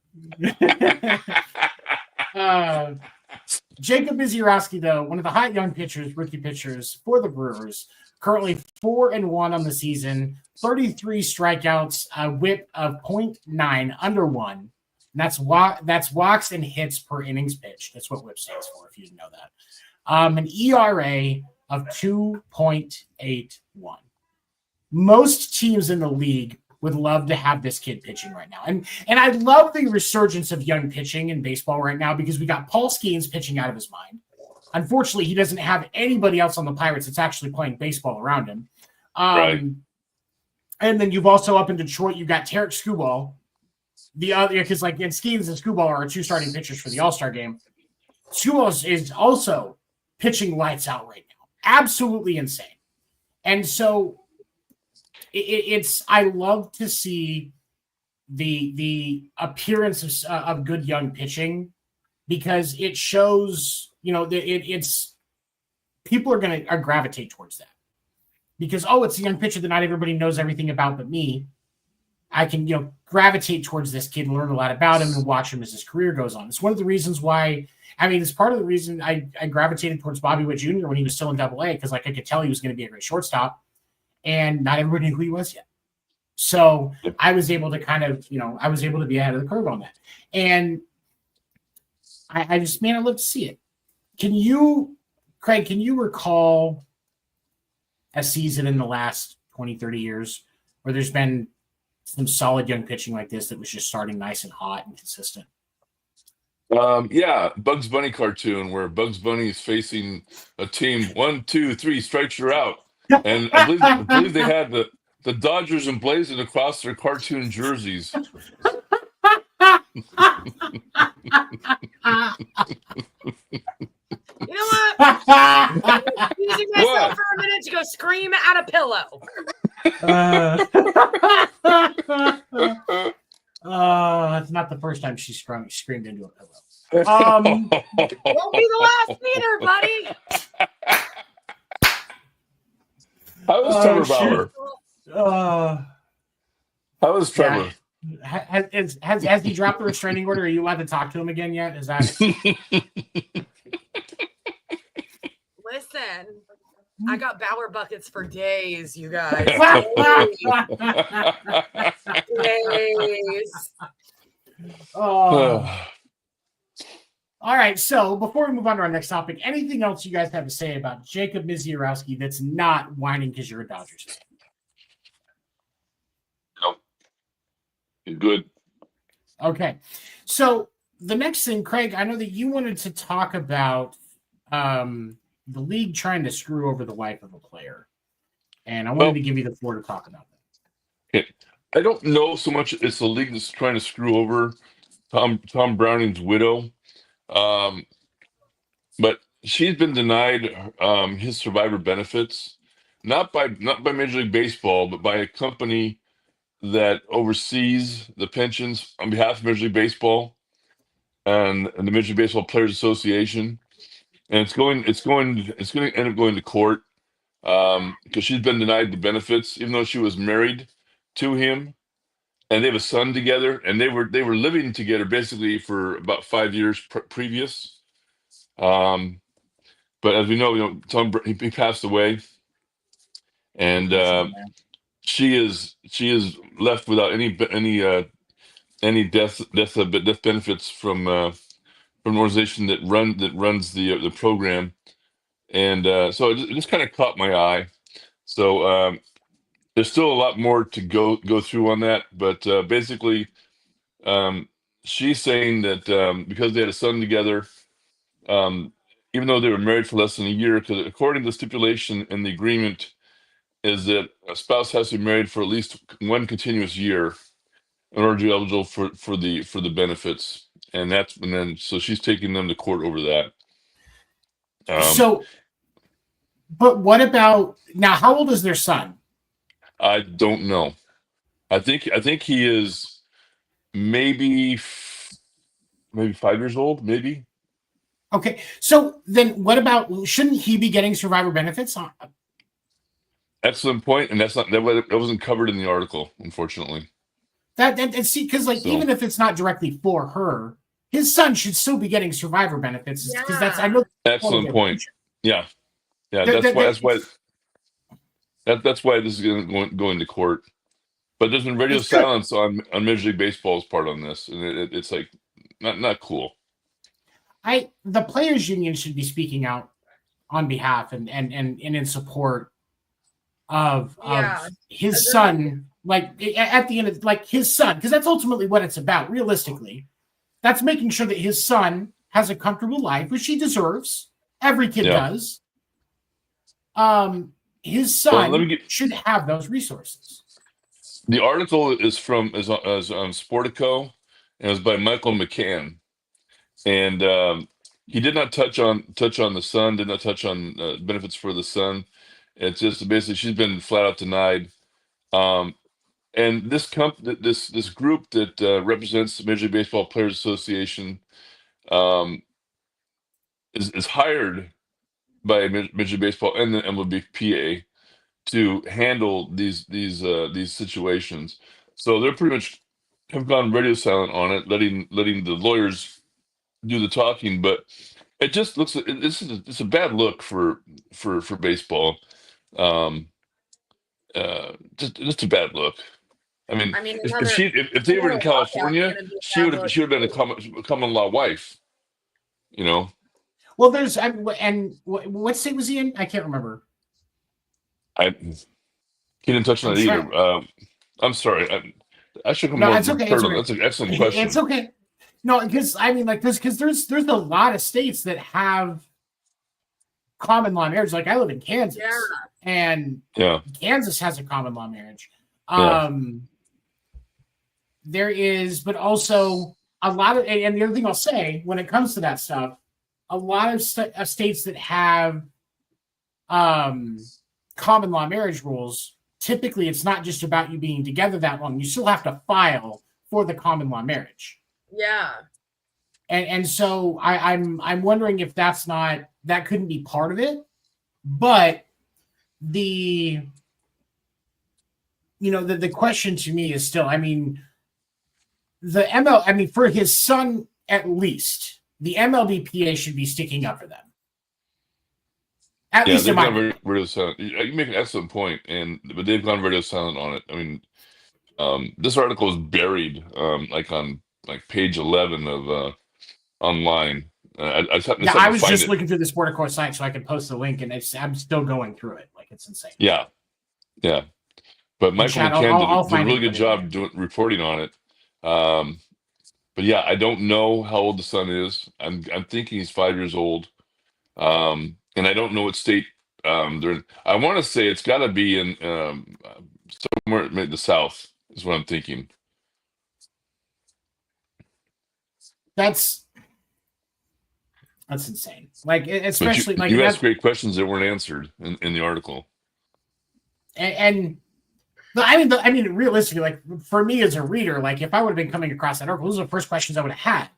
Jacob Misiorowski, though, one of the hot young pitchers, rookie pitchers for the Brewers, currently 4-1 on the season, 33 strikeouts, a whip of 0.9, under one. And that's walks and hits per innings pitched. That's what whip stands for, if you didn't know that. An ERA of 2.81. Most teams in the league would love to have this kid pitching right now. And I love the resurgence of young pitching in baseball right now because we got Paul Skeens pitching out of his mind. Unfortunately, he doesn't have anybody else on the Pirates that's actually playing baseball around him. Right. And then you've also up in Detroit, you got Tarek Skubal. The other, because like Skeens and Skubal are our two starting pitchers for the All-Star game. Skubal is also pitching lights out right now. Absolutely insane. And so it's I love to see the appearance of good young pitching because it shows, it's people are going to gravitate towards that because, it's a young pitcher that not everybody knows everything about but me. I can, gravitate towards this kid and learn a lot about him and watch him as his career goes on. It's one of the reasons why, it's part of the reason I gravitated towards Bobby Witt Jr. when he was still in Double-A because I could tell he was going to be a great shortstop and not everybody knew who he was yet. So I was able to kind of, I was able to be ahead of the curve on that. And I just, I'd love to see it. Craig, can you recall a season in the last 20, 30 years where there's been some solid young pitching like this that was just starting nice and hot and consistent? Yeah, Bugs Bunny cartoon where Bugs Bunny is facing a team 1, 2, 3 strikes you're out, and I believe they had the Dodgers emblazoned across their cartoon jerseys. You know what? I'm using myself for a minute to go scream at a pillow. It's not the first time she screamed into a pillow. Won't be the last either, buddy. How was Trevor Bauer? How was Trevor? Has he dropped the restraining order? Are you allowed to talk to him again yet? Is that? Listen, I got Bauer buckets for days, you guys. Days. All right. So before we move on to our next topic, anything else you guys have to say about Jacob Misiorowski that's not whining because you're a Dodgers fan? Nope. He's good. Okay. So the next thing, Craig, I know that you wanted to talk about the league trying to screw over the wife of a player. And I wanted to give you the floor to talk about that. Okay. I don't know so much it's the league that's trying to screw over Tom Browning's widow. But she's been denied his survivor benefits, not by Major League Baseball, but by a company that oversees the pensions on behalf of Major League Baseball and the Major League Baseball Players Association. And it's going to end up going to court because she's been denied the benefits, even though she was married to him, and they have a son together, and they were living together basically for about 5 years previous. But as we know, Tom he passed away, and she is left without any death benefits from an organization that runs the program, and so it just kind of caught my eye. So there's still a lot more to go through on that, but basically, she's saying that because they had a son together, even though they were married for less than a year, because according to the stipulation in the agreement, is that a spouse has to be married for at least one continuous year in order to be eligible for the benefits. And so she's taking them to court over that. But what about now? How old is their son? I don't know. I think he is maybe 5 years old, maybe. Okay, so then what about? Shouldn't he be getting survivor benefits? Excellent point, and that wasn't covered in the article, unfortunately. And see, because even if it's not directly for her, his son should still be getting survivor benefits because that's, I know. Excellent point. Yeah. That's why this is going to go into court. But there's been radio silence on Major League Baseball's part on this, and it's like not cool. The players' union should be speaking out on behalf and in support of his son. Like at the end of like his son, because that's ultimately what it's about. Realistically, that's making sure that his son has a comfortable life, which he deserves. Every kid does. His son should have those resources. The article is on Sportico, and it was by Michael McCann, and he did not touch on the son, did not touch on benefits for the son. It's just basically she's been flat out denied. And this group that represents the Major League Baseball Players Association is hired by Major League Baseball and the MLBPA to handle these situations. So they're pretty much have gone radio silent on it, letting the lawyers do the talking. But it just looks it's a bad look for baseball. Just a bad look. I mean if they were in California, she would have been a common law wife. You know. Well, and what state was he in? I can't remember. He didn't touch on it either. I'm sorry. I should come more prepared on that. That's an excellent question. It's okay. No, because there's a lot of states that have common law marriage. Like I live in Kansas, and Kansas has a common law marriage. There is, but also a lot of, and the other thing I'll say when it comes to that stuff, a lot of states that have common law marriage rules, typically it's not just about you being together that long. You still have to file for the common law marriage. Yeah. And so I'm wondering if that couldn't be part of it. But the question to me is still, for his son at least, the MLBPA should be sticking up for them. At least in my radio silent. You make an excellent point, but they've gone radio silent on it. This article is buried on page 11 of online. I was just looking through the Sportico site so I could post the link, and I'm still going through it. Like it's insane. Yeah. But Michael McCann did a really good job reporting on it. But yeah, I don't know how old the son is. I'm thinking he's 5 years old. And I don't know what state they're in. I want to say it's got to be in somewhere in the South is what I'm thinking. That's insane. Like especially you asked great questions that weren't answered in the article. And realistically, like for me as a reader, like if I would have been coming across that article, those are the first questions I would have had.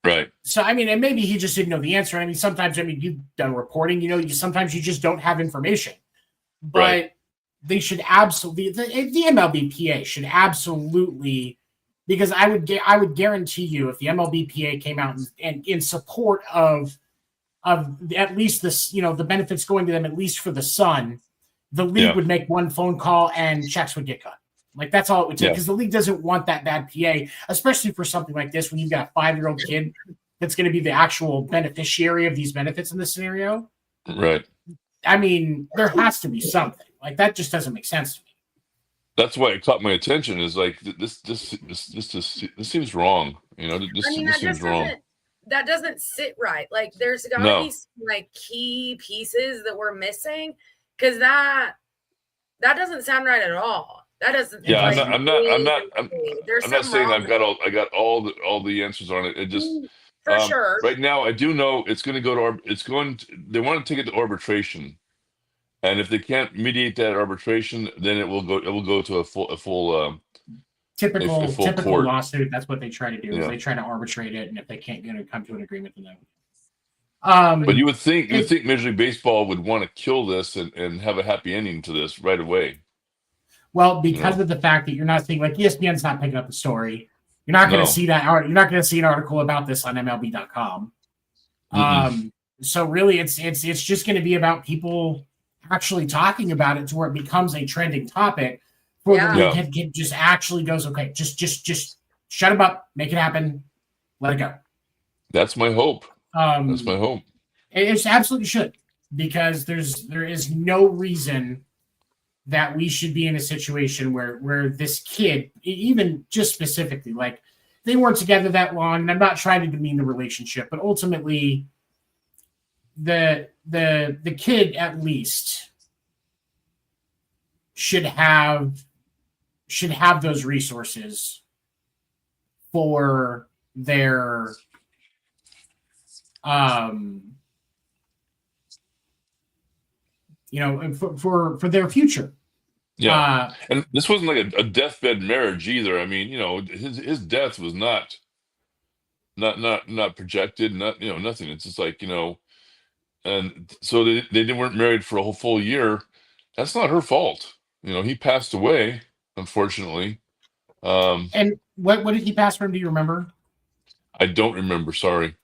Right. So, and maybe he just didn't know the answer. Sometimes, you've done reporting, sometimes you just don't have information. But they should absolutely, the MLBPA should absolutely, because I would guarantee you if the MLBPA came out and in support of at least this, the benefits going to them, at least for the son, the league would make one phone call and checks would get cut. Like that's all it would take because the league doesn't want that bad PA, especially for something like this when you've got a 5-year-old kid that's going to be the actual beneficiary of these benefits in this scenario. Right. There has to be something like that. Just doesn't make sense to me. That's why it caught my attention. Is like this seems wrong. This seems wrong. That doesn't sit right. Like there's got to be some, key pieces that we're missing because that doesn't sound right at all. That doesn't. Yeah, I'm not saying I got all the answers on it. It just for sure. Right now, I do know it's going to go to they want to take it to arbitration, and if they can't mediate that arbitration, then it will go to a full typical court lawsuit. That's what they try to do. Is they try to arbitrate it, and if they can't come to an agreement with them. But you would think Major League Baseball would want to kill this and have a happy ending to this right away. Well, because of the fact that you're not seeing, like ESPN's not picking up the story, You're not going No. to see that. You're not going to see an article about this on MLB.com. So really, it's just going to be about people actually talking about it to where it becomes a trending topic. For the league, it just actually goes, okay, just shut them up, make it happen, let it go. That's my hope. That's my hope. It absolutely should, because there is no reason that we should be in a situation where this kid, even just specifically, like, they weren't together that long, and I'm not trying to demean the relationship, but ultimately the kid at least should have those resources for their for their future. Yeah. And this wasn't like a deathbed marriage either. I mean, his death was not projected, nothing. It's just like, and so they weren't married for a full year. That's not her fault. He passed away, unfortunately. And what did he pass from? Do you remember? I don't remember. Sorry.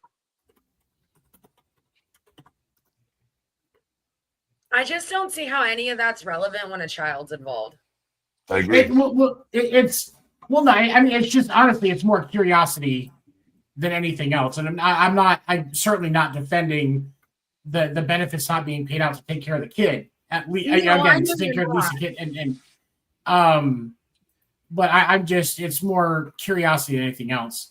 I just don't see how any of that's relevant when a child's involved. I agree. No. I mean, it's just, honestly, it's more curiosity than anything else. And I'm certainly not defending the benefits not being paid out to take care of the kid. At least, again, to take care of the kid, but I'm just, it's more curiosity than anything else.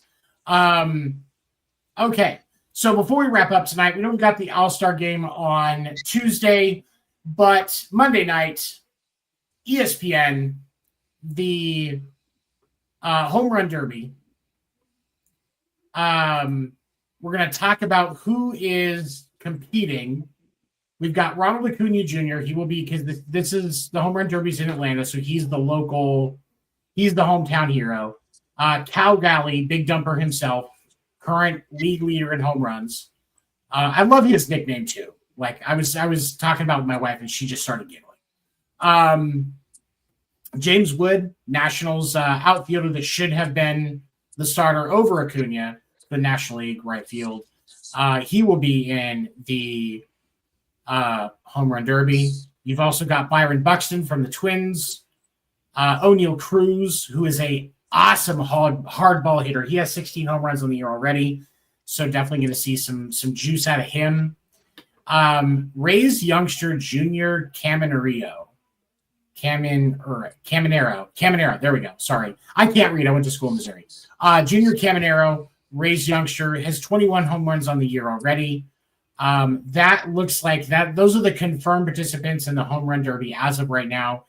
Okay. So before we wrap up tonight, we know we got the All-Star game on Tuesday, but Monday night, ESPN, the Home Run Derby. We're going to talk about who is competing. We've got Ronald Acuna Jr. He will be, because this is the Home Run Derby's in Atlanta, so he's the hometown hero. Cal Galley, Big Dumper himself, current league leader in home runs. I love his nickname too. Like, I was talking about with my wife, and she just started giggling. James Wood, Nationals outfielder that should have been the starter over Acuna, the National League right field. He will be in the Home Run Derby. You've also got Byron Buxton from the Twins. O'Neal Cruz, who is a awesome hard ball hitter. He has 16 home runs on the year already, so definitely going to see some juice out of him. Rays youngster Junior Caminero. There we go. Sorry, I can't read. I went to school in Missouri. Junior Caminero, Rays youngster, has 21 home runs on the year already. That looks like that. Those are the confirmed participants in the Home Run Derby as of right now.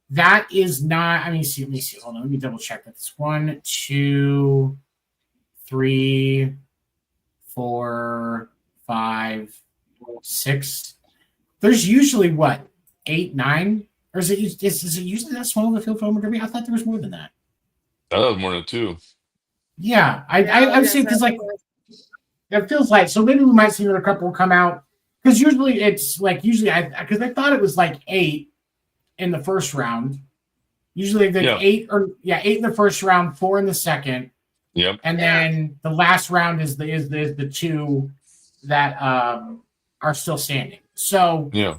That is not, let me see. Hold on, let me double check. That's 1, 2, 3, 4, 5, 6. There's usually what, 8, 9? Or is it usually that small of a field for Home Run Derby? I thought there was more than that. I thought it was more than 2. Yeah, I've seen, because like it feels like, so maybe we might see another couple come out, because usually it's like because I thought it was like 8 in the first round. Usually the 8 in the first round, 4 in the second. Yep. And then the last round is the 2 that are still standing. So yeah,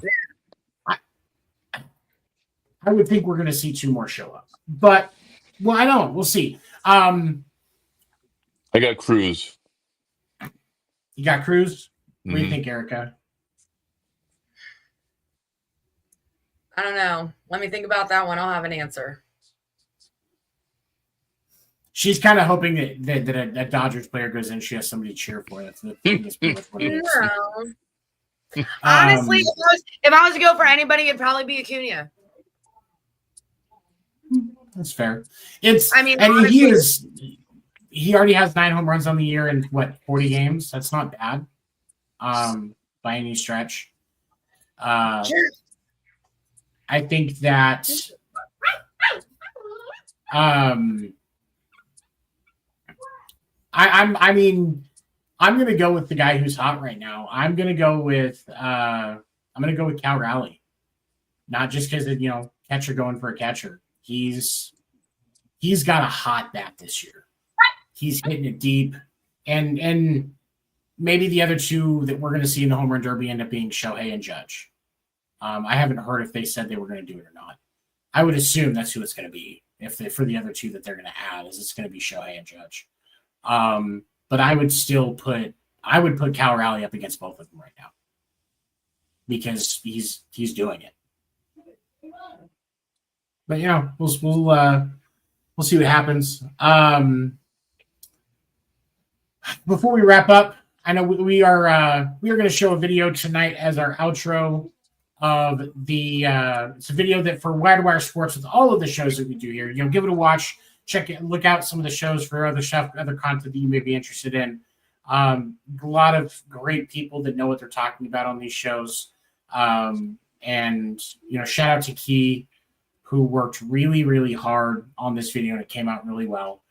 I would think we're going to see 2 more show up. But well, I don't. We'll see. I got Cruz. You got Cruz? What do you Mhm. think, Erika? I don't know. Let me think about that one. I'll have an answer. She's kind of hoping that a Dodgers player goes in, she has somebody to cheer for. That's what it is. No. Honestly, if I was to go for anybody, it'd probably be Acuna. That's fair. Honestly, he already has 9 home runs on the year in 40 games. That's not bad, by any stretch. sure. I think that I'm gonna go with the guy who's hot right now. I'm gonna go with Cal Raleigh. Not just because of catcher going for a catcher. He's got a hot bat this year. He's hitting it deep. And maybe the other two that we're going to see in the home run derby end up being Shohei and Judge. I haven't heard if they said they were going to do it or not. I would assume that's who it's going to be. For the other two that they're going to add, is it's going to be Shohei and Judge. But I would put Cal Raleigh up against both of them right now because he's doing it. But we'll see what happens. Before we wrap up, I know we are going to show a video tonight as our outro of it's a video that for Wire to Wire Sports with all of the shows that we do here. Give it a watch, check it, look out some of the shows for other content that you may be interested in. A lot of great people that know what they're talking about on these shows. And shout out to Key, who worked really, really hard on this video, and it came out really well.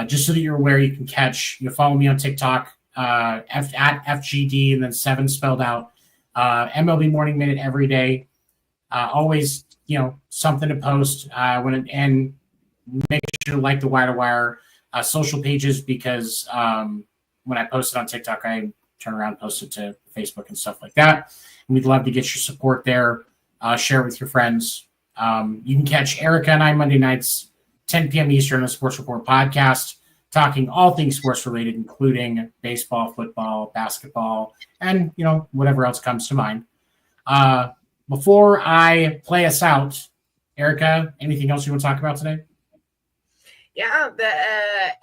Just so that you're aware, you can catch, follow me on TikTok, at FGD and then 7 spelled out. MLB Morning Minute every day. Always, something to post and make sure to like the Wire to Wire social pages because when I post it on TikTok, I turn around and post it to Facebook and stuff like that. And we'd love to get your support there. Share it with your friends. You can catch Erika and I Monday nights, 10 p.m. Eastern on the Sports Report podcast, talking all things sports related, including baseball, football, basketball, and whatever else comes to mind. Before I play us out, Erika, anything else you want to talk about today? Yeah, the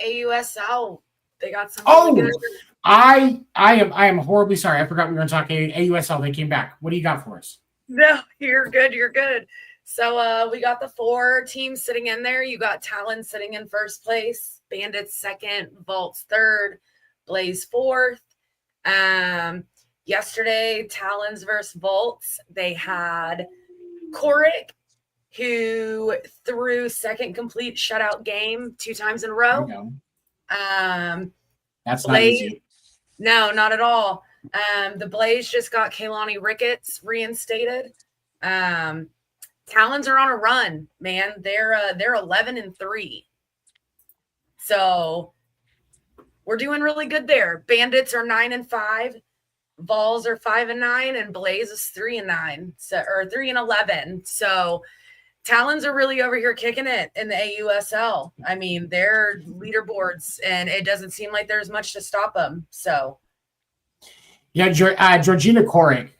AUSL, they got some. Oh, really good. I am horribly sorry. I forgot we were going to talk AUSL. They came back. What do you got for us? No, you're good. You're good. So we got the 4 teams sitting in there. You got Talon sitting in first place, Bandits second, Vaults third, Blaze fourth. Yesterday, Talons versus Vaults. They had Korik, who threw second complete shutout game 2 times in a row. That's Blaze, not easy. No, not at all. The Blaze just got Kaylani Ricketts reinstated. Talons are on a run, man. They're 11-3. So we're doing really good there. Bandits are 9-5. Vols are 5-9, and Blaze is 3-9. Or 3-11. So Talons are really over here kicking it in the AUSL. I mean, they're leaderboards, and it doesn't seem like there's much to stop them. So, yeah, Georgina Korik.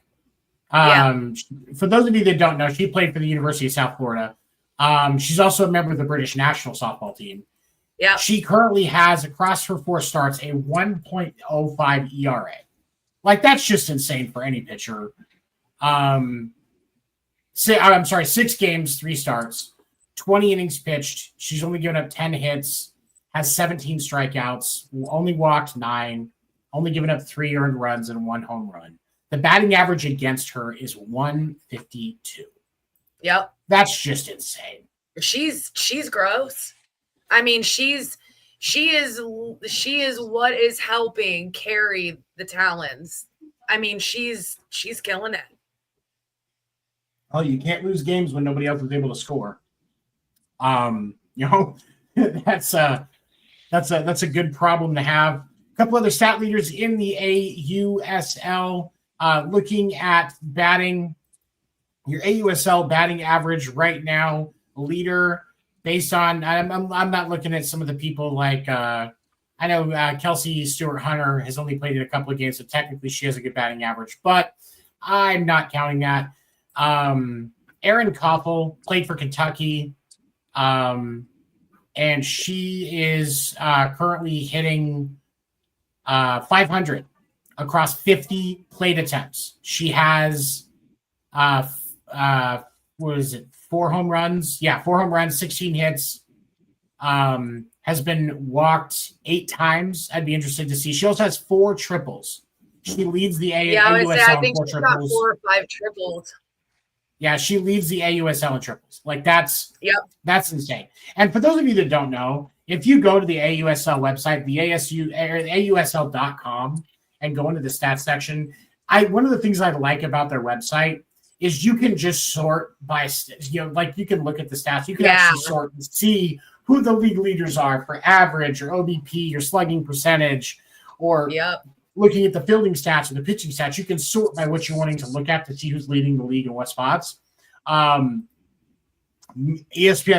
For those of you that don't know, she played for the University of South Florida. She's also a member of the British national softball team. Yeah, she currently has across her 4 starts a 1.05 ERA. Like that's just insane for any pitcher. 6 games, 3 starts, 20 innings pitched. She's only given up 10 hits, has 17 strikeouts, only walked 9, only given up 3 earned runs and 1 home run. The batting average against her is 152. Yep. That's just insane. She's gross. I mean, she is what is helping carry the Talons. I mean, she's killing it. Oh, you can't lose games when nobody else is able to score. That's a good problem to have. A couple other stat leaders in the AUSL. Looking at batting, your AUSL batting average right now, leader based on, I'm not looking at some of the people like, I know Kelsey Stewart-Hunter has only played in a couple of games, so technically she has a good batting average, but I'm not counting that. Erin Koppel played for Kentucky, and she is currently hitting 500 across 50 plate attempts. She has, 4 home runs? Yeah, 4 home runs, 16 hits. Has been walked 8 times. I'd be interested to see. She also has 4 triples. She leads the AUSL I think in 4 she's triples. got 4 or 5 triples. Yeah, she leads the AUSL in triples. Like that's insane. And for those of you that don't know, if you go to the AUSL website, the AUSL.com, and go into the stats section, one of the things I like about their website is you can just sort by, like you can look at the stats. You can actually sort and see who the league leaders are for average or OBP, your slugging percentage, or looking at the fielding stats or the pitching stats. You can sort by what you're wanting to look at to see who's leading the league and what spots. ESPN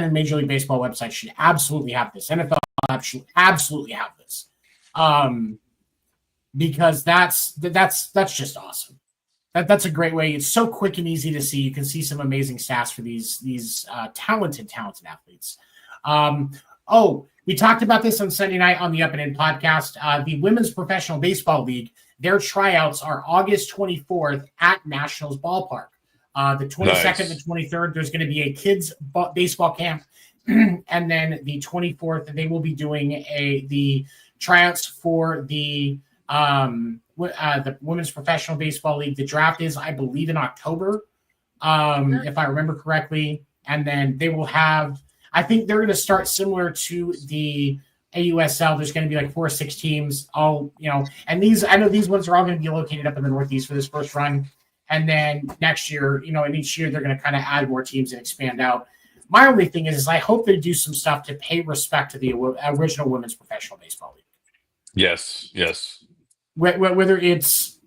and Major League Baseball websites should absolutely have this. NFL should absolutely have this, because that's just awesome. That's a great way. It's so quick and easy to see. You can see some amazing stats for these talented athletes. We talked about this on Sunday night on the Up and In podcast. The Women's Professional Baseball League, their tryouts are August 24th at Nationals Ballpark. The 22nd and 23rd, there's going to be a kids baseball camp. And then the 24th, they will be doing the tryouts for the Women's Professional Baseball League. The draft is, I believe, in October, if I remember correctly. And then they will have, I think they're going to start similar to the AUSL. There's going to be like 4 or 6 teams, all, and I know these ones are all going to be located up in the Northeast for this first run. And then next year, and each year they're going to kind of add more teams and expand out. My only thing is I hope they do some stuff to pay respect to the original Women's Professional Baseball League. Yes. Whether it's,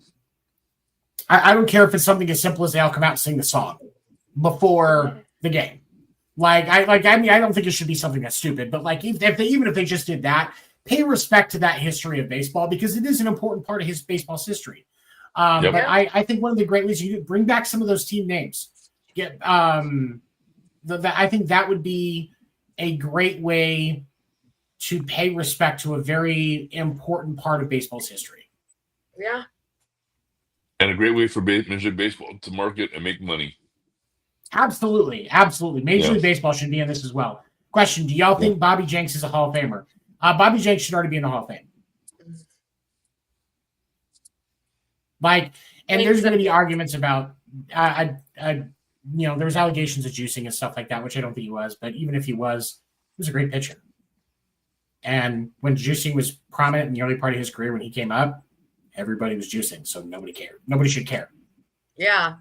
I don't care if it's something as simple as they all come out and sing the song before the game. I don't think it should be something that's stupid, but even if they just did that, pay respect to that history of baseball, because it is an important part of his baseball's history. But I think one of the great ways you bring back some of those team names. I think that would be a great way to pay respect to a very important part of baseball's history. Yeah. And a great way for Major League Baseball to market and make money. Absolutely. Major League Baseball should be in this as well. Question, do y'all think Bobby Jenks is a Hall of Famer? Bobby Jenks should already be in the Hall of Fame. And there's going to be arguments about, there's allegations of juicing and stuff like that, which I don't think he was. But even if he was a great pitcher. And when juicing was prominent in the early part of his career, when he came up, everybody was juicing, so nobody cared. Nobody should care. Yeah,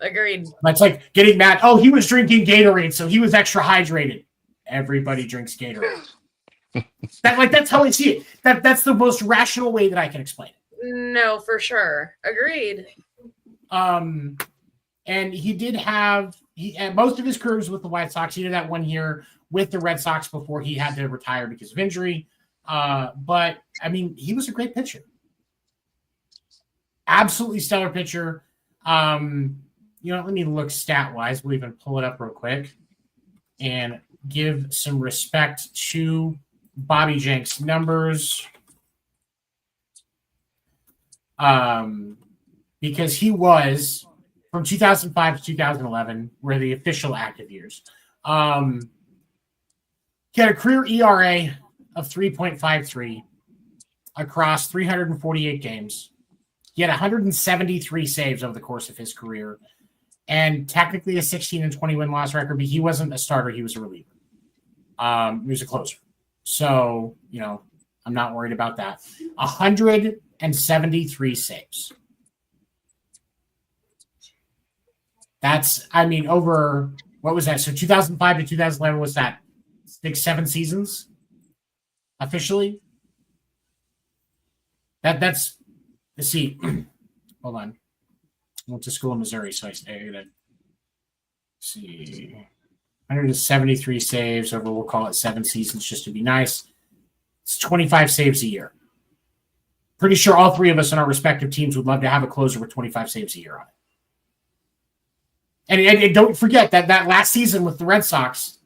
agreed. It's like getting mad. Oh, he was drinking Gatorade, so he was extra hydrated. Everybody drinks Gatorade. That's how I see it. That's the most rational way that I can explain it. No, for sure. Agreed. And he did have most of his career was with the White Sox. He did that 1 year with the Red Sox before he had to retire because of injury. But I mean, he was a great pitcher. Absolutely stellar pitcher. Let me look stat-wise. We'll even pull it up real quick and give some respect to Bobby Jenks' numbers. Because he was from 2005 to 2011 were the official active years. He had a career ERA of 3.53 across 348 games. He had 173 saves over the course of his career, and technically a 16-20 win-loss record, but he wasn't a starter. He was a reliever. He was a closer. So, I'm not worried about that. 173 saves. That's, over, what was that? So 2005 to 2011, was that 6-7 seasons officially? That's, let's see. Hold on. I went to school in Missouri, so I gotta see. 173 saves over, we'll call it 7 seasons just to be nice. It's 25 saves a year. Pretty sure all 3 of us on our respective teams would love to have a closer with 25 saves a year on it. And don't forget that last season with the Red Sox.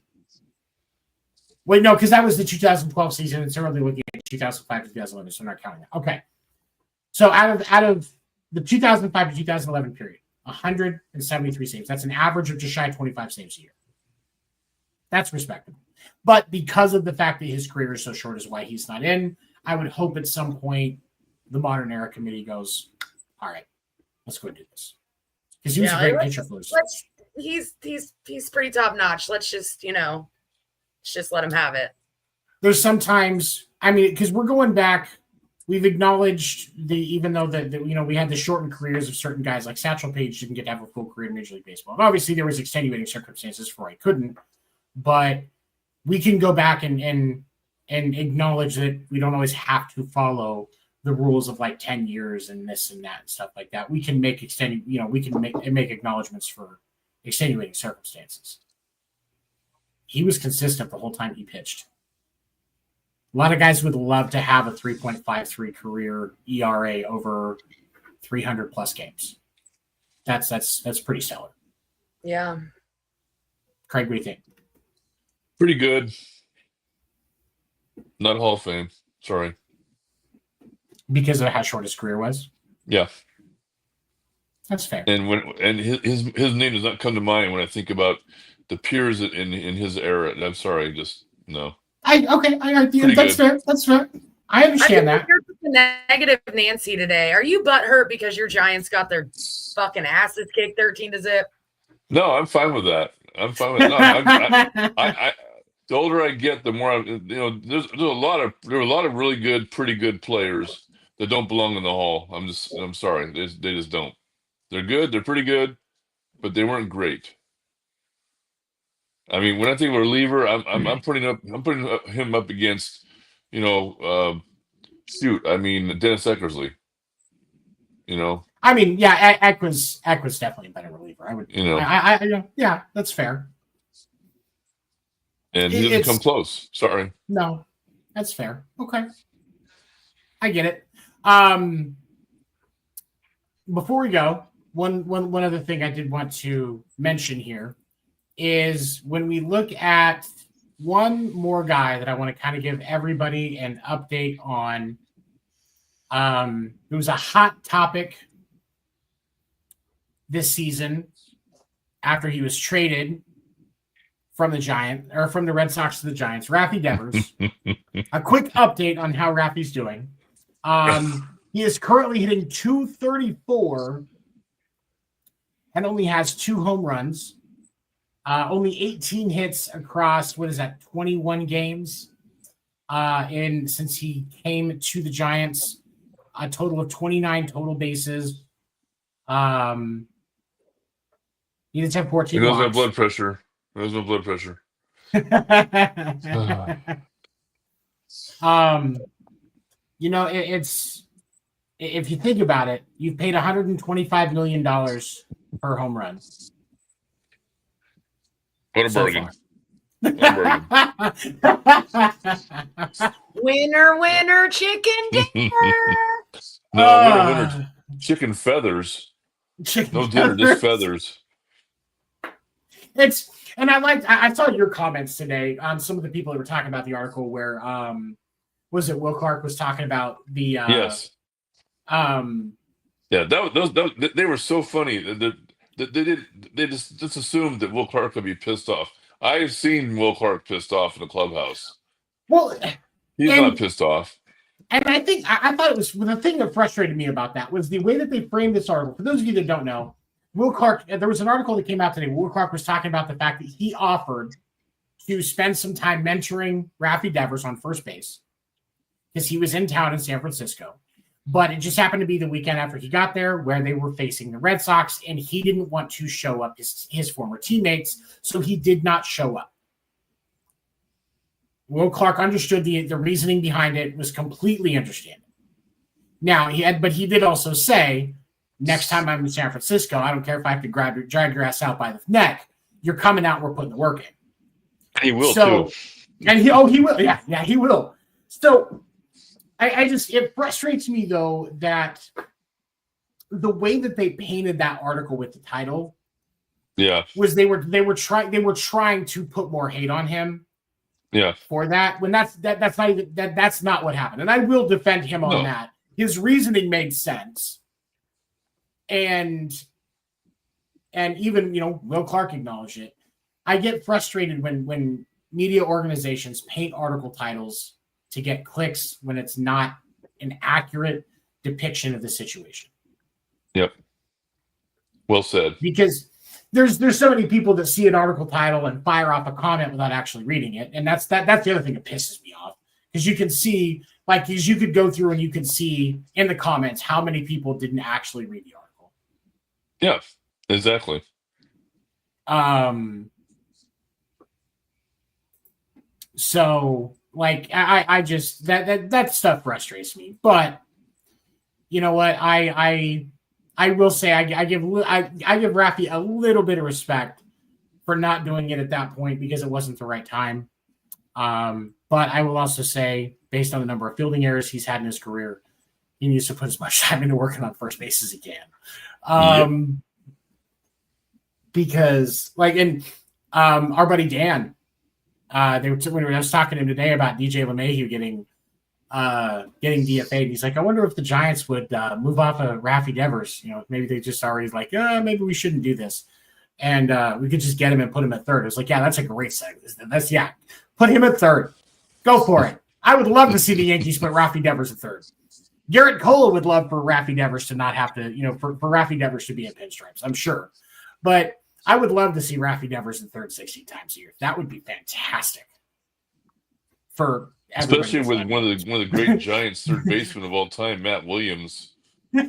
Wait, no, because that was the 2012 season. It's only looking at 2005 to 2011, so I'm not counting that. Okay. So out of the 2005 to 2011 period, 173 saves. That's an average of just shy of 25 saves a year. That's respectable. But because of the fact that his career is so short is why he's not in, I would hope at some point the Modern Era Committee goes, all right, let's go do this. Because he was a great pitcher for us. He's pretty top notch. Let's just let him have it. There's sometimes, because we're going back, we've acknowledged even though we had the shortened careers of certain guys, like Satchel Paige didn't get to have a full career in Major League Baseball. And obviously there was extenuating circumstances for why he couldn't. But we can go back and acknowledge that we don't always have to follow the rules of like 10 years and this and that and stuff like that. We can make we can make acknowledgments for extenuating circumstances. He was consistent the whole time he pitched. A lot of guys would love to have a 3.53 career ERA over 300 plus games. That's pretty stellar. Yeah. Craig, what do you think? Pretty good. Not Hall of Fame. Sorry. Because of how short his career was? Yeah. That's fair. And his name does not come to mind when I think about the peers in his era. I'm sorry, just no. That's fair. That's fair. I understand that. You're negative Nancy today. Are you butthurt because your Giants got their fucking asses kicked 13-0? No, I'm fine with that. I'm fine with that. The older I get, the more there's a lot of really good, pretty good players that don't belong in the Hall. I'm sorry, they just don't. They're good, they're pretty good, but they weren't great. I mean, when I think of a reliever, I'm putting him up against, Dennis Eckersley. I mean, yeah, Eck was definitely a better reliever. I would, yeah, that's fair. And he doesn't come close. Sorry. No, that's fair. Okay, I get it. Before we go, one other thing I did want to mention here is when we look at one more guy that I want to kind of give everybody an update on. It was a hot topic this season after he was traded from the Red Sox to the Giants, Rafi Devers. A quick update on how Rafi's doing. He is currently hitting .234 and only has 2 home runs. Only 18 hits across 21 games. Since he came to the Giants, a total of 29 total bases. He does have 14 He knows my walks. blood pressure. There's no blood pressure. It's if you think about it, you've paid $125 million per home run. What a bargain. Winner, chicken dinner. Winner, chicken feathers. No dinner, just feathers. I saw your comments today on some of the people that were talking about the article where Will Clark was talking about the yes. They were so funny. They just assumed that Will Clark would be pissed off. I've seen Will Clark pissed off in the clubhouse. Well, he's not pissed off. And I think I thought it was the thing that frustrated me about that was the way that they framed this article. For those of you that don't know, Will Clark, there was an article that came out today. Will Clark was talking about the fact that he offered to spend some time mentoring Rafi Devers on first base because he was in town in San Francisco. But it just happened to be the weekend after he got there where they were facing the Red Sox, and he didn't want to show up his former teammates, so he did not show up. Will Clark understood the reasoning behind it, was completely understandable. Now, he did also say, next time I'm in San Francisco, I don't care if I have to drag your ass out by the neck. You're coming out, we're putting the work in. He will, too. And he will. Yeah, he will. So it frustrates me though that the way that they painted that article with the title, was they were trying to put more hate on him, for that when that's not what happened, and I will defend him on that. His reasoning made sense, and even Will Clark acknowledged it. I get frustrated when media organizations paint article titles to get clicks when it's not an accurate depiction of the situation. Yep. Well said. Because there's so many people that see an article title and fire off a comment without actually reading it. And that's the other thing that pisses me off. Because you can see, you could go through and you can see in the comments how many people didn't actually read the article. Yeah, exactly. So like I just that stuff frustrates me. But you know what? I will say I give Rafi a little bit of respect for not doing it at that point because it wasn't the right time. But I will also say, based on the number of fielding errors he's had in his career, he needs to put as much time into working on first base as he can. Because like our buddy Dan, when I was talking to him today about DJ LeMahieu getting DFA'd, and he's like, I wonder if the Giants would move off of Rafi Devers. Maybe they just already like, maybe we shouldn't do this, and we could just get him and put him at third. I was like, yeah, that's a great segment. Put him at third. Go for it. I would love to see the Yankees put Rafi Devers at third. Garrett Cole would love for Rafi Devers to not have to, for Rafi Devers to be in pinstripes, I'm sure. But I would love to see Rafi Devers in third 60 times a year. That would be fantastic for everybody. Especially with one of the great Giants third basemen of all time, Matt Williams, as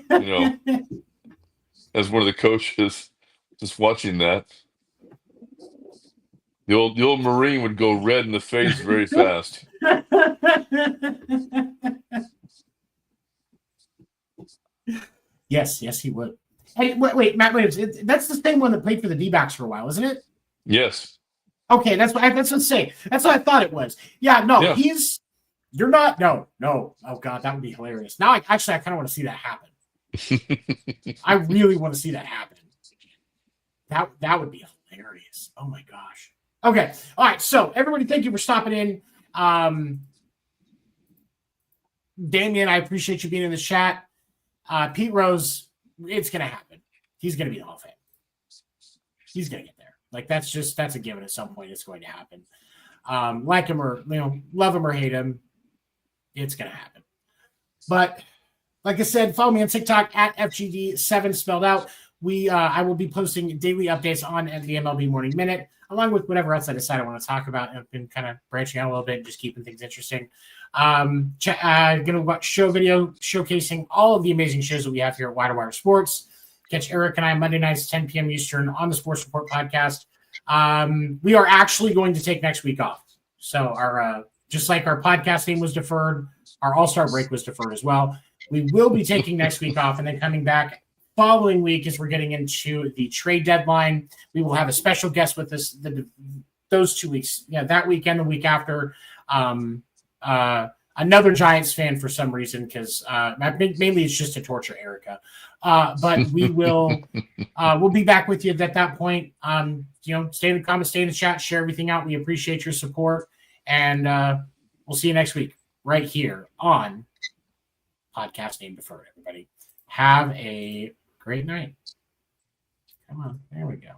one of the coaches, just watching that. The old Marine would go red in the face very fast. Yes, he would. Hey, wait, Matt Williams. That's the same one that played for the D-backs for a while, isn't it? Yes. Okay, that's what I say. That's what I thought it was. Yeah, no, Yeah. You're not. No. Oh God, that would be hilarious. Now, I kind of want to see that happen. I really want to see that happen. That would be hilarious. Oh my gosh. Okay. All right. So everybody, thank you for stopping in. Damien, I appreciate you being in the chat. Pete Rose, it's going to happen. He's going to be the Hall of Fame. He's going to get there. Like that's a given. At some point, it's going to happen. Like him or love him or hate him, it's going to happen. But like I said, follow me on TikTok at FGD7 spelled out. I will be posting daily updates on the MLB Morning Minute, along with whatever else I decide I want to talk about. I've been kind of branching out a little bit and just keeping things interesting. Going to watch show video showcasing all of the amazing shows that we have here at Wire Sports. Catch Erika and I Monday nights, 10 p.m. Eastern on the Sports Report podcast. We are actually going to take next week off. So our just like our podcast name was deferred, our All-Star break was deferred as well. We will be taking next week off and then coming back following week as we're getting into the trade deadline. We will have a special guest with us those 2 weeks. Yeah, that weekend, the week after. Another Giants fan for some reason, because mainly it's just to torture Erika. But we will we'll be back with you at that point. Stay in the comments, stay in the chat, share everything out. We appreciate your support. And we'll see you next week right here on Podcast Name Deferred, everybody. Have a great night. Come on. There we go.